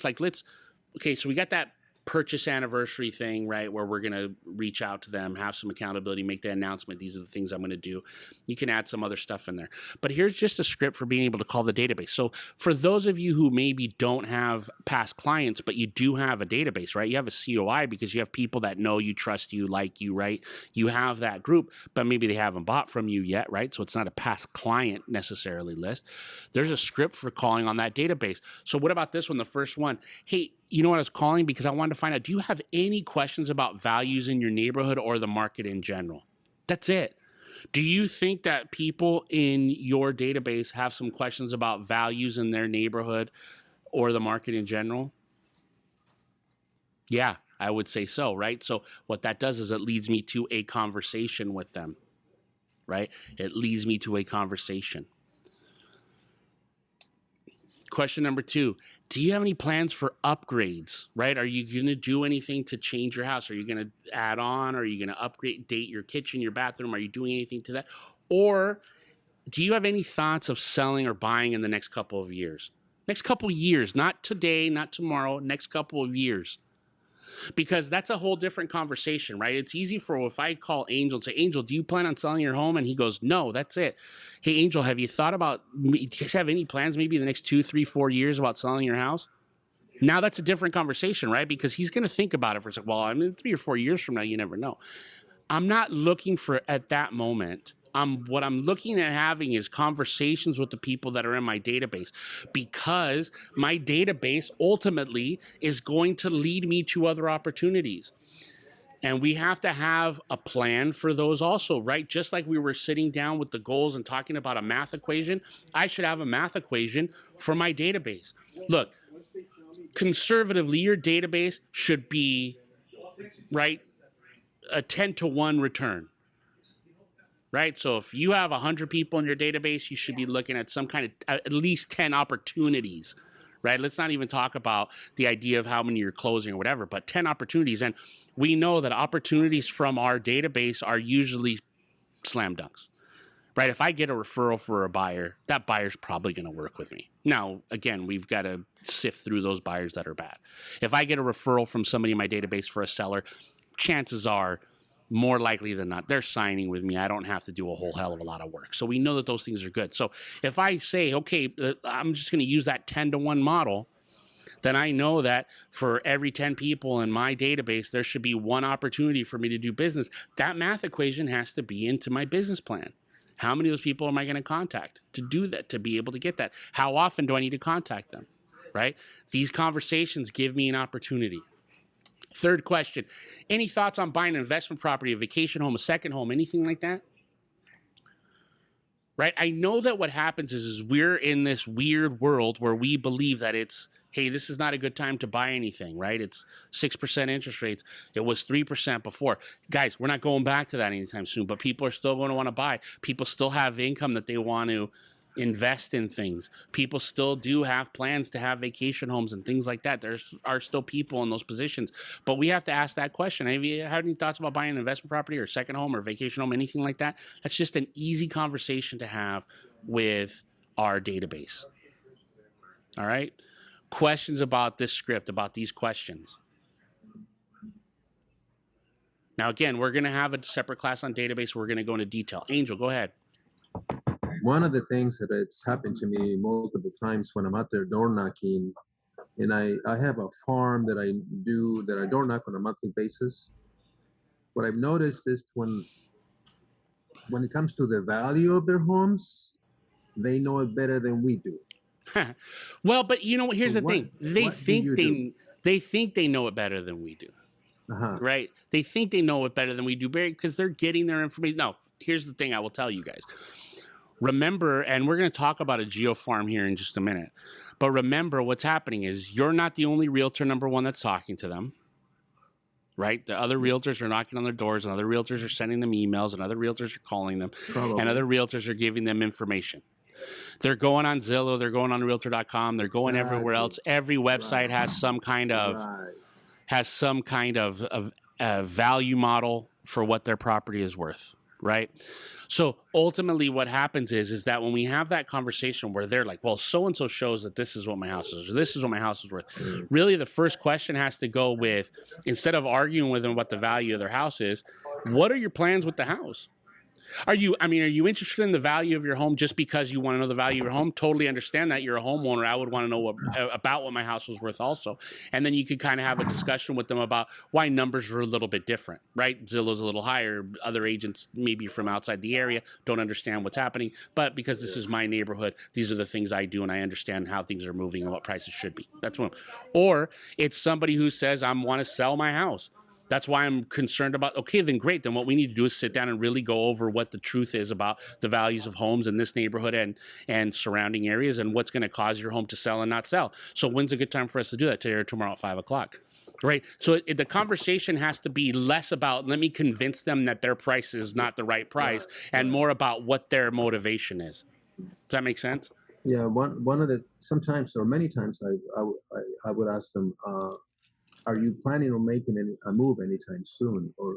A: So we got that purchase anniversary thing, right, where we're going to reach out to them, have some accountability, make the announcement. These are the things I'm going to do. You can add some other stuff in there. But here's just a script for being able to call the database. So for those of you who maybe don't have past clients, but you do have a database, right? You have a COI because you have people that know you, trust you, like you, right? You have that group, but maybe they haven't bought from you yet, right? So it's not a past client necessarily list. There's a script for calling on that database. So what about this one, the first one? Hey, you know what I was calling? Because I wanted to find out, do you have any questions about values in your neighborhood or the market in general? That's it. Do you think that people in your database have some questions about values in their neighborhood or the market in general? Yeah, I would say so, right? So what that does is it leads me to a conversation with them, right? It leads me to a conversation. Question number 2, do you have any plans for upgrades, right? Are you going to do anything to change your house? Are you going to add on? Are you going to upgrade your kitchen, your bathroom? Are you doing anything to that? Or do you have any thoughts of selling or buying in the next couple of years? Next couple of years, not today, not tomorrow, next couple of years. Because that's a whole different conversation, right? It's easy if I call Angel and say, "Angel, do you plan on selling your home?" And he goes, "No, that's it." "Hey, Angel, have you thought about, do you guys have any plans maybe in the next 2, 3, 4 years about selling your house?" Now that's a different conversation, right? Because he's going to think about it for a second. Well, I mean, 3 or 4 years from now, you never know. I'm not looking for at that moment. What I'm looking at having is conversations with the people that are in my database, because my database ultimately is going to lead me to other opportunities. And we have to have a plan for those also, right? Just like we were sitting down with the goals and talking about a math equation, I should have a math equation for my database. Look, conservatively, your database should be, right, a 10-to-1 return, right? So if you have 100 people in your database, you should be looking at some kind of at least 10 opportunities, right? Let's not even talk about the idea of how many you're closing or whatever, but 10 opportunities. And we know that opportunities from our database are usually slam dunks, right? If I get a referral for a buyer, that buyer's probably going to work with me. Now, again, we've got to sift through those buyers that are bad. If I get a referral from somebody in my database for a seller, chances are more likely than not, they're signing with me. I don't have to do a whole hell of a lot of work. So we know that those things are good. So if I say, okay, I'm just going to use that 10-to-1 model, then I know that for every 10 people in my database, there should be one opportunity for me to do business. That math equation has to be into my business plan. How many of those people am I going to contact to do that, to be able to get that? How often do I need to contact them, right? These conversations give me an opportunity. Third question, any thoughts on buying an investment property, a vacation home, a second home, anything like that? Right? I know that what happens is we're in this weird world where we believe that it's, hey, this is not a good time to buy anything, right? It's 6% interest rates. It was 3% before. Guys, we're not going back to that anytime soon, but people are still going to want to buy. People still have income that they want to invest in things. People still do have plans to have vacation homes and things like that. There are still people in those positions, but we have to ask that question. Have you had any thoughts about buying an investment property or a second home or vacation home, anything like that? That's just an easy conversation to have with our database. All right. Questions about this script, about these questions. Now, again, we're going to have a separate class on database. We're going to go into detail. Angel, go ahead.
D: One of the things that it's happened to me multiple times when I'm out there door knocking, and I have a farm that I door knock on a monthly basis. What I've noticed is when it comes to the value of their homes, they know it better than we do.
A: Well, but you know what? Here's
D: So
A: the thing. They think they know it better than we do. Right? They think they know it better than we do, because they're getting their information. No, here's the thing I will tell you guys. Remember, and we're going to talk about a geo farm here in just a minute, but remember what's happening is you're not the only realtor, number one, that's talking to them, right? The other realtors are knocking on their doors, and other realtors are sending them emails, and other realtors are calling them, and other realtors are giving them information. They're going on Zillow, they're going on Realtor.com, they're going everywhere else. Every website has some kind of value model for what their property is worth, right? So ultimately what happens is that when we have that conversation where they're like, well, so-and-so shows that this is what my house is, or this is what my house is worth. Really, the first question has to go with, instead of arguing with them what the value of their house is, what are your plans with the house? Are you interested in the value of your home just because you want to know the value of your home? Totally understand that. You're a homeowner. I would want to know about what my house was worth also. And then you could kind of have a discussion with them about why numbers are a little bit different, right? Zillow's a little higher. Other agents, maybe from outside the area, don't understand what's happening. But because this is my neighborhood, these are the things I do, and I understand how things are moving and what prices should be. That's one. Or it's somebody who says, I want to sell my house. That's why I'm concerned about, okay, then great. Then what we need to do is sit down and really go over what the truth is about the values of homes in this neighborhood and surrounding areas, and what's going to cause your home to sell and not sell. So when's a good time for us to do that? Today or tomorrow at 5 o'clock, right? So the conversation has to be less about, let me convince them that their price is not the right price, and more about what their motivation is. Does that make sense?
D: Yeah, one of the, sometimes or many times I would ask them, are you planning on making a move anytime soon, or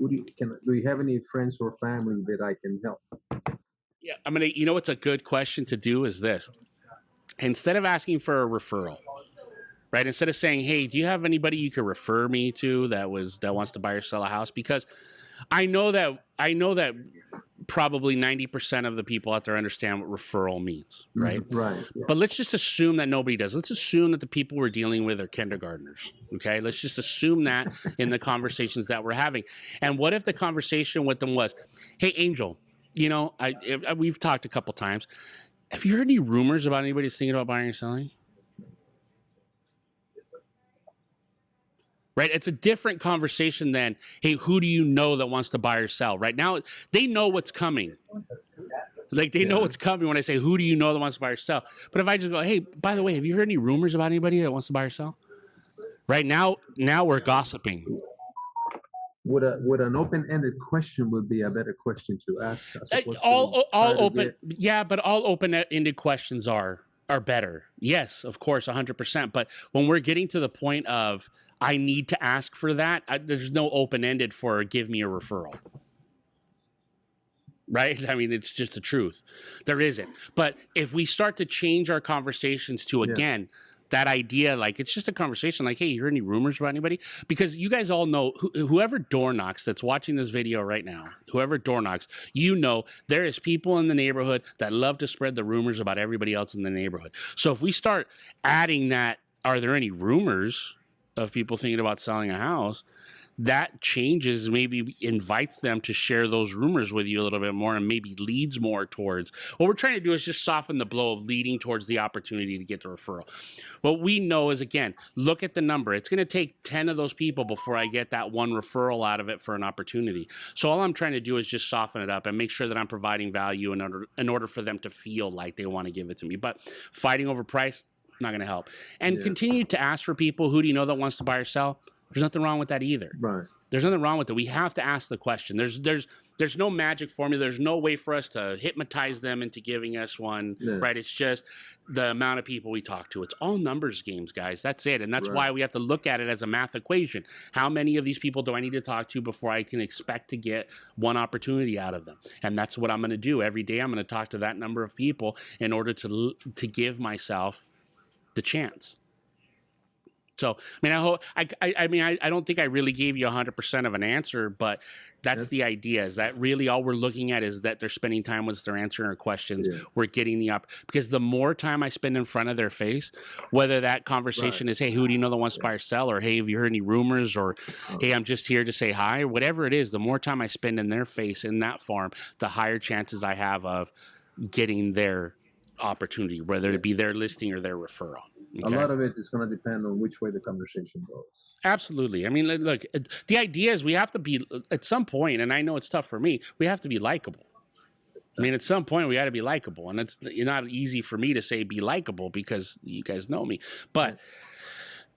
D: do you have any friends or family that I can help?
A: Yeah, you know what's a good question to do is this. Instead of asking for a referral, right? Instead of saying, hey, do you have anybody you could refer me to that wants to buy or sell a house? Because I know that probably 90% of the people out there understand what referral means, right?
D: Right. Yeah.
A: But let's just assume that nobody does. Let's assume that the people we're dealing with are kindergartners, okay? Let's just assume that in the conversations that we're having. And what if the conversation with them was, hey, Angel, we've talked a couple times. Have you heard any rumors about anybody that's thinking about buying or selling? right? It's a different conversation than, hey, who do you know that wants to buy or sell? Right now, they know what's coming. Like they know what's coming when I say, who do you know that wants to buy or sell? But if I just go, hey, by the way, have you heard any rumors about anybody that wants to buy or sell? Right now we're gossiping.
D: Would an open-ended question would be a better question to ask?
A: All open, yeah, but all open-ended questions are better. Yes, of course, 100%. But when we're getting to the point of I need to ask for that, there's no open-ended for give me a referral. Right? I mean, it's just the truth. There isn't. But if we start to change our conversations to, again, that idea, like it's just a conversation like, hey, you heard any rumors about anybody? Because you guys all know whoever door knocks that's watching this video right now, whoever door knocks, you know there is people in the neighborhood that love to spread the rumors about everybody else in the neighborhood. So if we start adding that, are there any rumors of people thinking about selling a house? That changes, maybe invites them to share those rumors with you a little bit more and maybe leads more towards what we're trying to do is just soften the blow of leading towards the opportunity to get the referral. What we know is, again, look at the number. It's going to take 10 of those people before I get that one referral out of it for an opportunity. So all I'm trying to do is just soften it up and make sure that I'm providing value in order for them to feel like they want to give it to me. But fighting over price, not going to help. And continue to ask for people, who do you know that wants to buy or sell? There's nothing wrong with that either. Right. There's nothing wrong with it. We have to ask the question. There's no magic formula. There's no way for us to hypnotize them into giving us one, right? It's just the amount of people we talk to. It's all numbers games, guys. That's it. And that's why we have to look at it as a math equation. How many of these people do I need to talk to before I can expect to get one opportunity out of them? And that's what I'm going to do. Every day I'm going to talk to that number of people in order to give myself the chance. So, I mean, I don't think I really gave you 100% of an answer, but that's the idea, is that really all we're looking at is that they're spending time with us, they're answering our questions. We're getting because the more time I spend in front of their face, whether that conversation is, hey, who do you know that wants to buy or sell? Or, hey, have you heard any rumors? Or, hey, I'm just here to say hi, or whatever it is, the more time I spend in their face in that farm, the higher chances I have of getting their opportunity, whether it be their listing or their referral. Okay?
D: A lot of it is going to depend on which way the conversation goes. Absolutely.
A: I mean, look, the idea is we have to be, at some point, and I know it's tough for me, we have to be likable. I mean, at some point, we got to be likable. And it's not easy for me to say be likable because you guys know me. But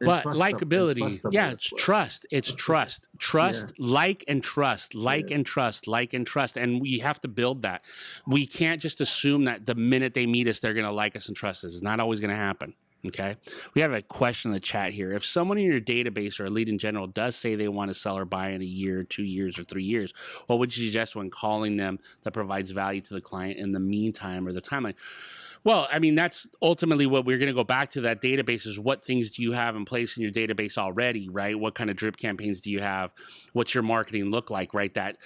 A: likability, it's trust. It's trust. Trust, like and trust, and trust, and trust. And we have to build that. We can't just assume that the minute they meet us, they're going to like us and trust us. It's not always going to happen. Okay. We have a question in the chat here. If someone in your database or a lead in general does say they want to sell or buy in a year, 2 years, or 3 years, what would you suggest when calling them that provides value to the client in the meantime or the timeline? Well, I mean, that's ultimately what we're going to go back to. That database is, what things do you have in place in your database already, right? What kind of drip campaigns do you have? What's your marketing look like, right? That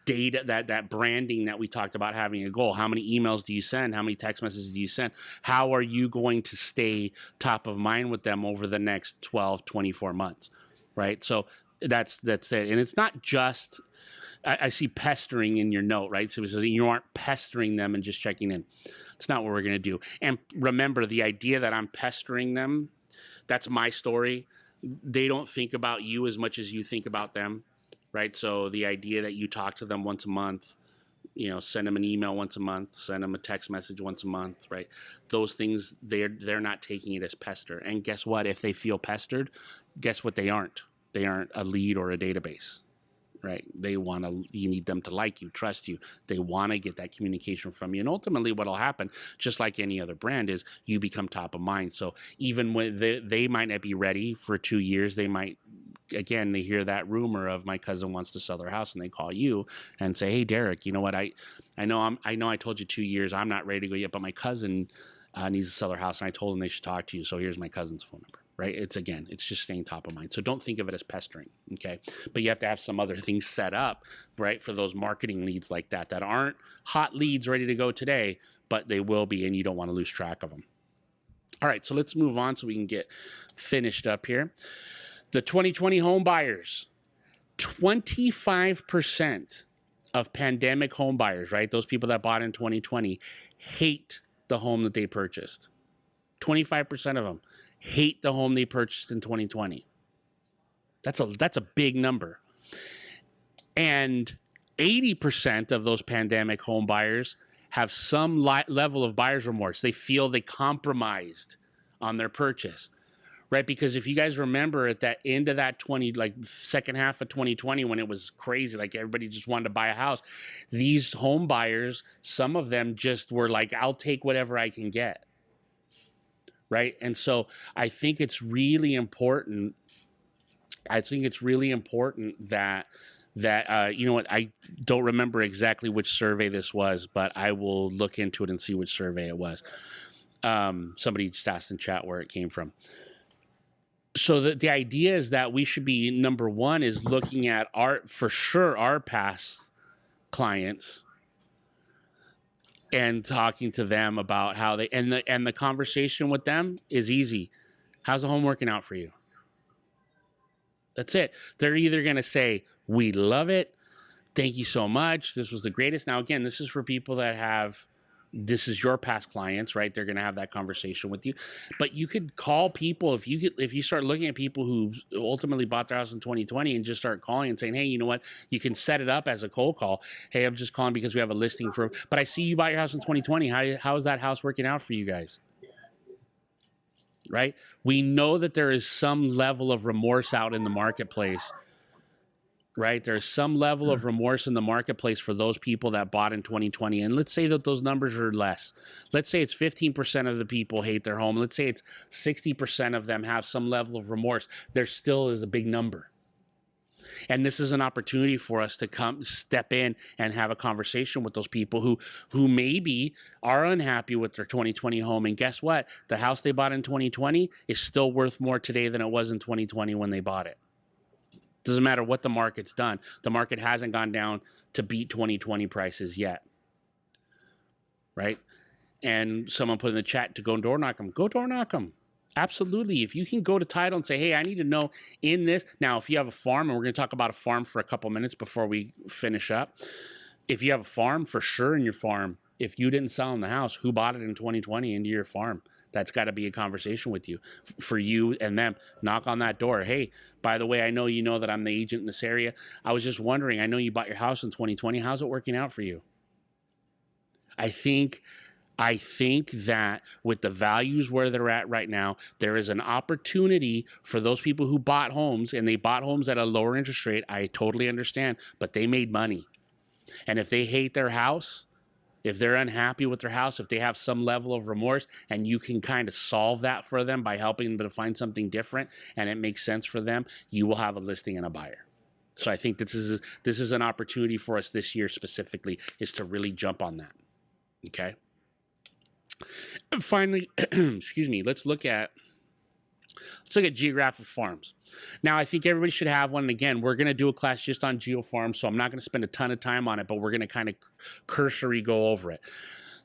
A: data, that branding that we talked about having a goal. How many emails do you send? How many text messages do you send? How are you going to stay top of mind with them over the next 12, 24 months, right? So that's it. And it's not just, I see pestering in your note, right? So you aren't pestering them and just checking in. It's not what we're going to do. And remember, the idea that I'm pestering them, that's my story. They don't think about you as much as you think about them. Right. So the idea that you talk to them once a month, send them an email once a month, send them a text message once a month. Right. Those things, they're not taking it as pester. And guess what? If they feel pestered, guess what? They aren't a lead or a database. Right. You need them to like you, trust you. They want to get that communication from you. And ultimately what'll happen, just like any other brand, is you become top of mind. So even when they might not be ready for 2 years, they hear that rumor of my cousin wants to sell their house, and they call you and say, hey, Derek, you know what? I know I told you 2 years, I'm not ready to go yet, but my cousin needs to sell their house, and I told them they should talk to you. So here's my cousin's phone number. Right? It's just staying top of mind. So don't think of it as pestering, okay? But you have to have some other things set up, right, for those marketing leads like that aren't hot leads ready to go today, but they will be, and you don't want to lose track of them. All right, so let's move on so we can get finished up here. The 2020 home buyers, 25% of pandemic home buyers, right, those people that bought in 2020, hate the home that they purchased. 25% of them hate the home they purchased in 2020. That's a big number. And 80% of those pandemic home buyers have some level of buyer's remorse. They feel they compromised on their purchase, right? Because if you guys remember at that end of that second half of 2020, when it was crazy, like everybody just wanted to buy a house, these home buyers, some of them just were like, I'll take whatever I can get, right? And so I think it's really important. That you know what, I don't remember exactly which survey this was, but I will look into it and see which survey it was. Somebody just asked in chat where it came from. So the idea is that we should be, number one, is looking at our past clients and talking to them about how they, and the conversation with them is easy. How's the home working out for you? That's it. They're either going to say, we love it. Thank you so much. This was the greatest. Now, again, this is for people that this is your past clients, right? They're going to have that conversation with you. But you could call people if you start looking at people who ultimately bought their house in 2020 and just start calling and saying, hey, you know what? You can set it up as a cold call. Hey, I'm just calling because we have a listing but I see you bought your house in 2020. How is that house working out for you guys? Right? We know that there is some level of remorse out in the marketplace, right? There's some level of remorse in the marketplace for those people that bought in 2020. And let's say that those numbers are less. Let's say it's 15% of the people hate their home. Let's say it's 60% of them have some level of remorse. There still is a big number. And this is an opportunity for us to step in and have a conversation with those people who maybe are unhappy with their 2020 home. And guess what? The house they bought in 2020 is still worth more today than it was in 2020 when they bought it. Doesn't matter what the market's done. The market hasn't gone down to beat 2020 prices yet. Right? And someone put in the chat to go door knock them. Go door knock them. Absolutely. If you can go to title and say, hey, I need to know in this. Now, if you have a farm, and we're going to talk about a farm for a couple minutes before we finish up. If you have a farm, for sure in your farm, if you didn't sell in the house, who bought it in 2020 into your farm? That's got to be a conversation with you, for you and them. Knock on that door. Hey, by the way, I know you know that I'm the agent in this area. I was just wondering, I know you bought your house in 2020. How's it working out for you? I think that with the values where they're at right now, there is an opportunity for those people who bought homes, and they bought homes at a lower interest rate. I totally understand, but they made money. And if they hate their house, if they're unhappy with their house, if they have some level of remorse, and you can kind of solve that for them by helping them to find something different, and it makes sense for them, you will have a listing and a buyer. So I think this is an opportunity for us this year specifically, is to really jump on that. Okay. And finally, excuse me, let's look at geographic farms. Now, I think everybody should have one. And again, we're going to do a class just on geo farms, so I'm not going to spend a ton of time on it, but we're going to kind of cursory go over it.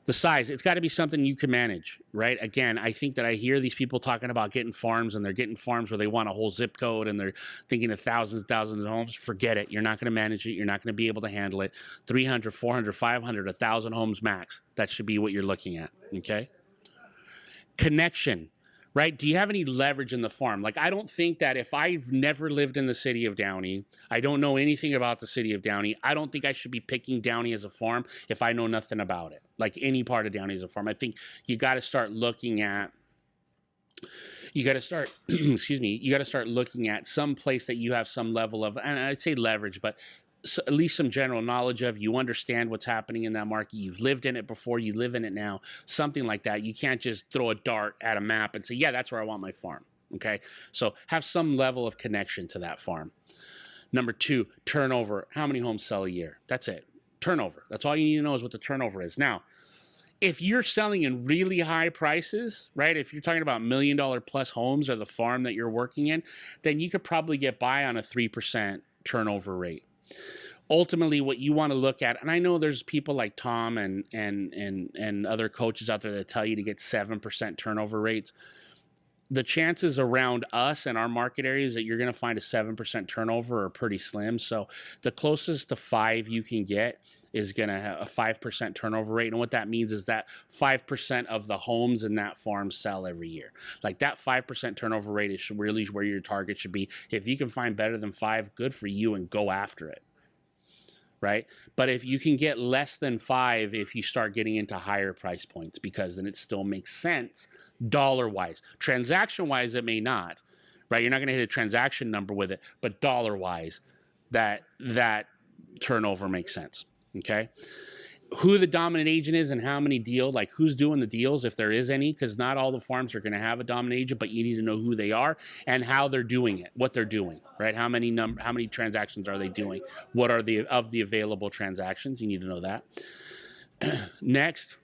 A: The size, it's got to be something you can manage, right? Again, I think that I hear these people talking about getting farms, and they're getting farms where they want a whole zip code, and they're thinking of thousands of homes. Forget it. You're not going to manage it. You're not going to be able to handle it. 300, 400, 500, 1,000 homes max. That should be what you're looking at, okay? Connection, right? Do you have any leverage in the farm? Like, I don't think that if I've never lived in the city of Downey, I don't know anything about the city of Downey, I don't think I should be picking Downey as a farm if I know nothing about it. Like, any part of Downey as a farm. I think you got to start looking at, excuse me, you got to start looking at some place that you have some level of, and I'd say leverage, but at least some general knowledge of. You understand what's happening in that market. You've lived in it before. You live in it now. Something like that. You can't just throw a dart at a map and say, yeah, that's where I want my farm. Okay. So have some level of connection to that farm. Number 2, turnover. How many homes sell a year? That's it. Turnover. That's all you need to know is what the turnover is. Now, if you're selling in really high prices, right? If you're talking about $1 million plus homes or the farm that you're working in, then you could probably get by on a 3% turnover rate. Ultimately, what you want to look at, and I know there's people like Tom and other coaches out there that tell you to get 7% turnover rates. the chances around us and our market areas that you're going to find a 7% turnover are pretty slim. So the closest to 5 you can get is going to have a 5% turnover rate. And what that means is that 5% of the homes in that farm sell every year. Like that 5% turnover rate is really where your target should be. If you can find better than 5, good for you, and go after it. Right? But if you can get less than 5, if you start getting into higher price points, because then it still makes sense dollar-wise. Transaction-wise, it may not, right? You're not going to hit a transaction number with it, but dollar-wise, that turnover makes sense. Okay, who the dominant agent is and how many deals, like who's doing the deals, if there is any, because not all the farms are going to have a dominant agent, but you need to know who they are and how they're doing it, what they're doing, right? How many transactions are they doing? What are the available transactions? You need to know that. Next,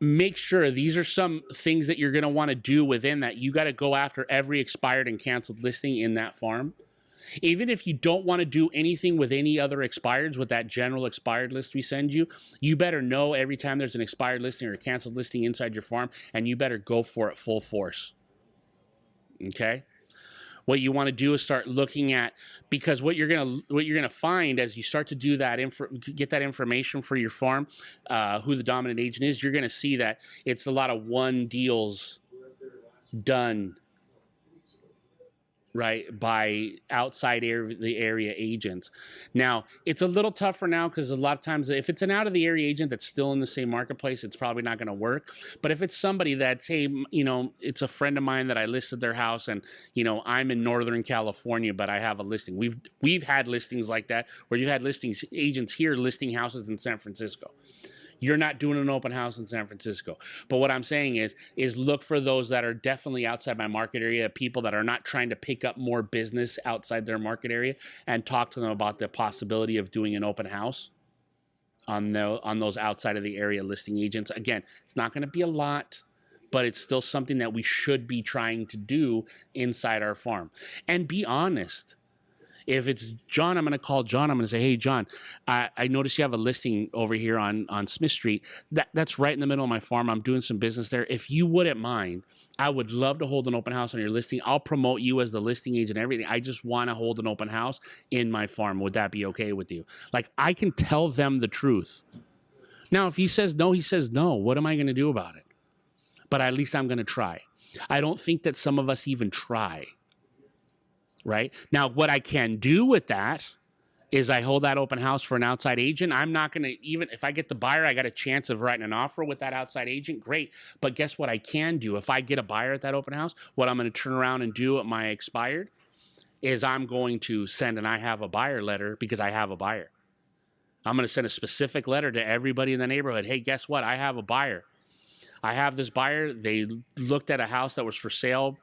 A: make sure these are some things that you're going to want to do within that. You got to go after every expired and canceled listing in that farm. Even if you don't want to do anything with any other expireds with that general expired list we send you, you better know every time there's an expired listing or a canceled listing inside your farm, and you better go for it full force. Okay? What you want to do is start looking at, because what you're gonna find as you start to do that, get that information for your farm, who the dominant agent is, you're gonna see that it's a lot of one deals done, right, by outside the area agents. Now, it's a little tougher now because a lot of times if it's an out of the area agent that's still in the same marketplace, it's probably not going to work. But if it's somebody that's, hey, it's a friend of mine that I listed their house, and I'm in Northern California, but I have a listing. We've had listings like that where you had listings agents here listing houses in San Francisco. You're not doing an open house in San Francisco. But what I'm saying is look for those that are definitely outside my market area, people that are not trying to pick up more business outside their market area, and talk to them about the possibility of doing an open house on those outside of the area listing agents. Again, it's not going to be a lot, but it's still something that we should be trying to do inside our farm. And be honest. If it's John, I'm going to call John. I'm going to say, hey, John, I noticed you have a listing over here on Smith Street. That's right in the middle of my farm. I'm doing some business there. If you wouldn't mind, I would love to hold an open house on your listing. I'll promote you as the listing agent and everything. I just want to hold an open house in my farm. Would that be okay with you? Like, I can tell them the truth. Now, if he says no, he says no. What am I going to do about it? But at least I'm going to try. I don't think that some of us even try. Right? Now, what I can do with that is I hold that open house for an outside agent. I'm not going to, even if I get the buyer, I got a chance of writing an offer with that outside agent. Great. But guess what I can do? If I get a buyer at that open house, what I'm going to turn around and do at my expired is I'm going to send an I have a buyer letter, because I have a buyer. I'm going to send a specific letter to everybody in the neighborhood. Hey, guess what? I have a buyer. I have this buyer. They looked at a house that was for sale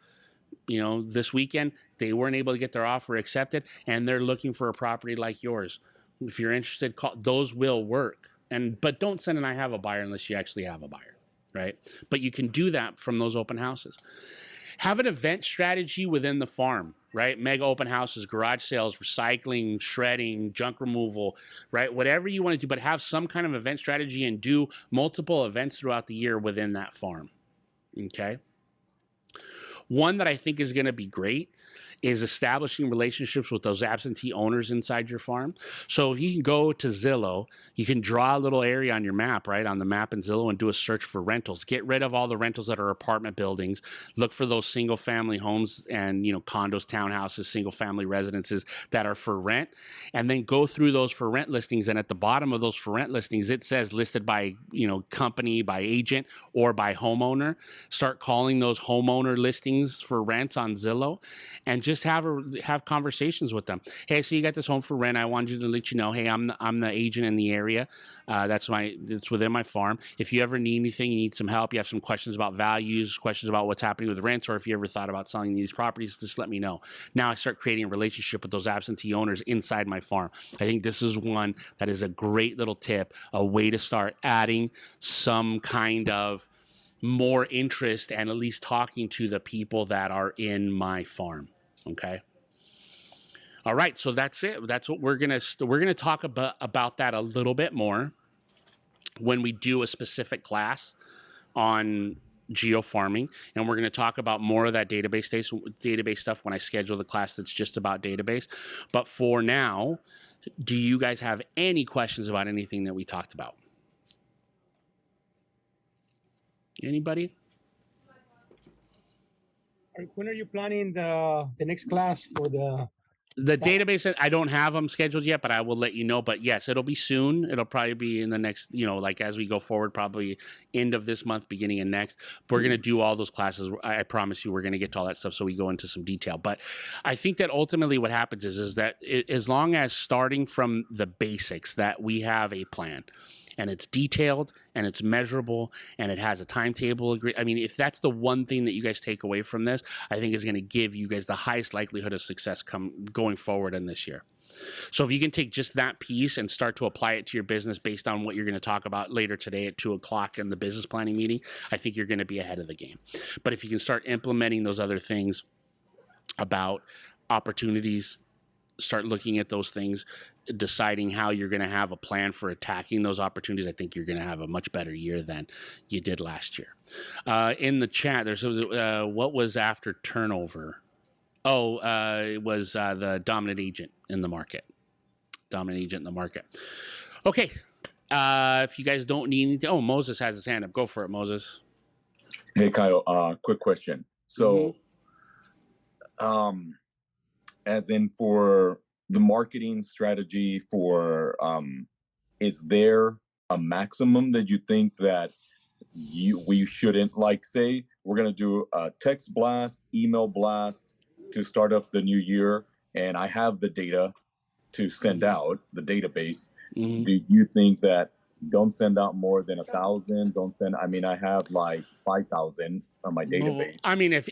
A: this weekend. They weren't able to get their offer accepted, and they're looking for a property like yours. If you're interested, call. Those will work. But don't send an I have a buyer unless you actually have a buyer, right? But you can do that from those open houses. Have an event strategy within the farm, right? Mega open houses, garage sales, recycling, shredding, junk removal, right? Whatever you want to do, but have some kind of event strategy and do multiple events throughout the year within that farm, okay? One that I think is going to be great is establishing relationships with those absentee owners inside your farm. So if you can go to Zillow, you can draw a little area on your map, right, on the map in Zillow, and do a search for rentals. Get rid of all the rentals that are apartment buildings. Look for those single family homes and, condos, townhouses, single family residences that are for rent, and then go through those for rent listings. And at the bottom of those for rent listings, it says listed by, company, by agent, or by homeowner. Start calling those homeowner listings for rent on Zillow, and just have conversations with them. Hey, so you got this home for rent. I wanted you to let you know, hey, I'm the agent in the area. It's within my farm. If you ever need anything, you need some help, you have some questions about values, questions about what's happening with the rents, or if you ever thought about selling these properties, just let me know. Now I start creating a relationship with those absentee owners inside my farm. I think this is one that is a great little tip, a way to start adding some kind of more interest and at least talking to the people that are in my farm. Okay. All right. So that's it. That's what we're going to talk about that a little bit more when we do a specific class on geofarming, and we're going to talk about more of that database stuff when I schedule the class that's just about database. But for now, do you guys have any questions about anything that we talked about? Anybody?
E: When are you planning the next class for the?
A: Database, I don't have them scheduled yet, but I will let you know. But yes, it'll be soon. It'll probably be in the next, like as we go forward, probably end of this month, beginning of next. We're going to do all those classes. I promise you, we're going to get to all that stuff. So we go into some detail. But I think that ultimately what happens is that as long as starting from the basics, that we have a plan. And it's detailed and it's measurable and it has a timetable. I mean, if that's the one thing that you guys take away from this, I think is going to give you guys the highest likelihood of success going forward in this year. So if you can take just that piece and start to apply it to your business based on what you're going to talk about later today at 2:00 in the business planning meeting, I think you're going to be ahead of the game. But if you can start implementing those other things about opportunities, start looking at those things, deciding how you're going to have a plan for attacking those opportunities, I think you're going to have a much better year than you did last year. In the chat, there's what was after turnover? Oh, it was the dominant agent in the market. Okay. If you guys don't need anything, Moses has his hand up. Go for it, Moses.
F: Hey, Kyle, quick question. So, as in for the marketing strategy for, is there a maximum that you think that we shouldn't, like, say we're going to do a text blast, email blast to start off the new year, and I have the data to send out, the database. Do you think that don't send out more than 1,000? I have like 5,000 on my database.
A: I mean, if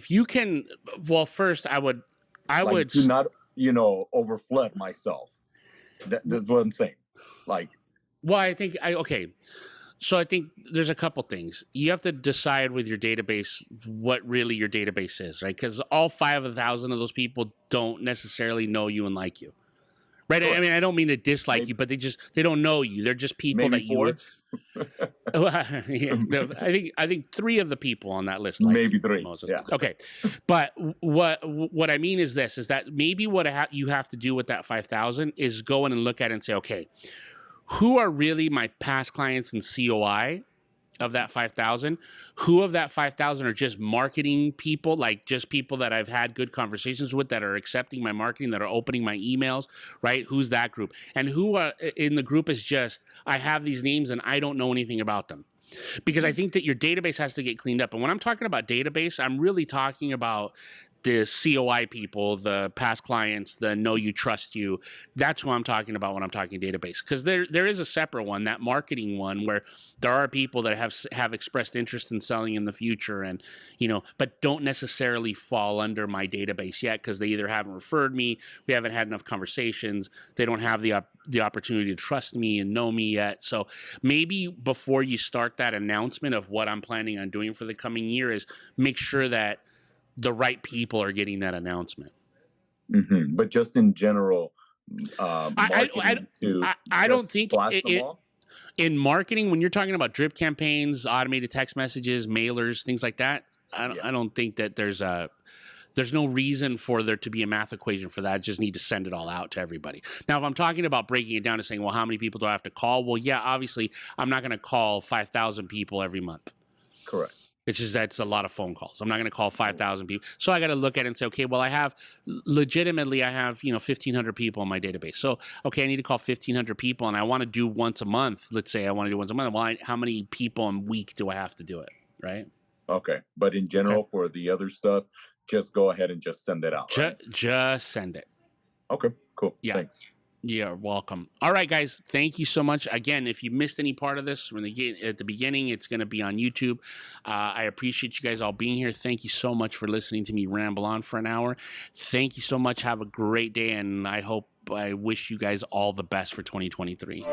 A: you can, well, first I would
F: do not, overflood myself. That's what I'm saying.
A: Well, I think So I think there's a couple things. You have to decide with your database what really your database is, right? Because all 5,000 of those people don't necessarily know you and like you, right? Sure. I mean, I don't mean to dislike you, but they don't know you. They're just people that you would. I think 3 of the people on that list,
F: maybe 3.
A: Moses.
F: Yeah.
A: Okay, but what I mean is this: is that maybe what you have to do with that 5,000 is go in and look at it and say, okay, who are really my past clients in COI of that 5,000? Who of that 5,000 are just marketing people, like just people that I've had good conversations with that are accepting my marketing, that are opening my emails, right? Who's that group? And who in the group is just, I have these names and I don't know anything about them. Because I think that your database has to get cleaned up. And when I'm talking about database, I'm really talking about the COI people, the past clients, the know you, trust you. That's who I'm talking about when I'm talking database. Because there is a separate one, that marketing one, where there are people that have expressed interest in selling in the future, and but don't necessarily fall under my database yet because they either haven't referred me, we haven't had enough conversations, they don't have the opportunity to trust me and know me yet. So maybe before you start that announcement of what I'm planning on doing for the coming year, is make sure that the right people are getting that announcement.
F: Mm-hmm. But just in general,
A: I don't think in marketing, when you're talking about drip campaigns, automated text messages, mailers, things like that, I don't think that there's no reason for there to be a math equation for that. I just need to send it all out to everybody. Now, if I'm talking about breaking it down to saying, well, how many people do I have to call? Well, yeah, obviously, I'm not going to call 5,000 people every month.
F: Correct.
A: It's just that's a lot of phone calls. I'm not going to call 5,000 people. So I got to look at it and say, okay, well, I have 1,500 people in my database. So, okay, I need to call 1,500 people and I want to do once a month. Let's say I want to do once a month. Well, how many people a week do I have to do it? Right.
F: Okay. But in general, for the other stuff, just go ahead and just send it out. Right?
A: Just send it.
F: Okay, cool.
A: Yeah.
F: Thanks.
A: You're welcome. All right, guys. Thank you so much. Again, if you missed any part of this at the beginning, it's going to be on YouTube. I appreciate you guys all being here. Thank you so much for listening to me ramble on for an hour. Thank you so much. Have a great day, and I wish you guys all the best for 2023.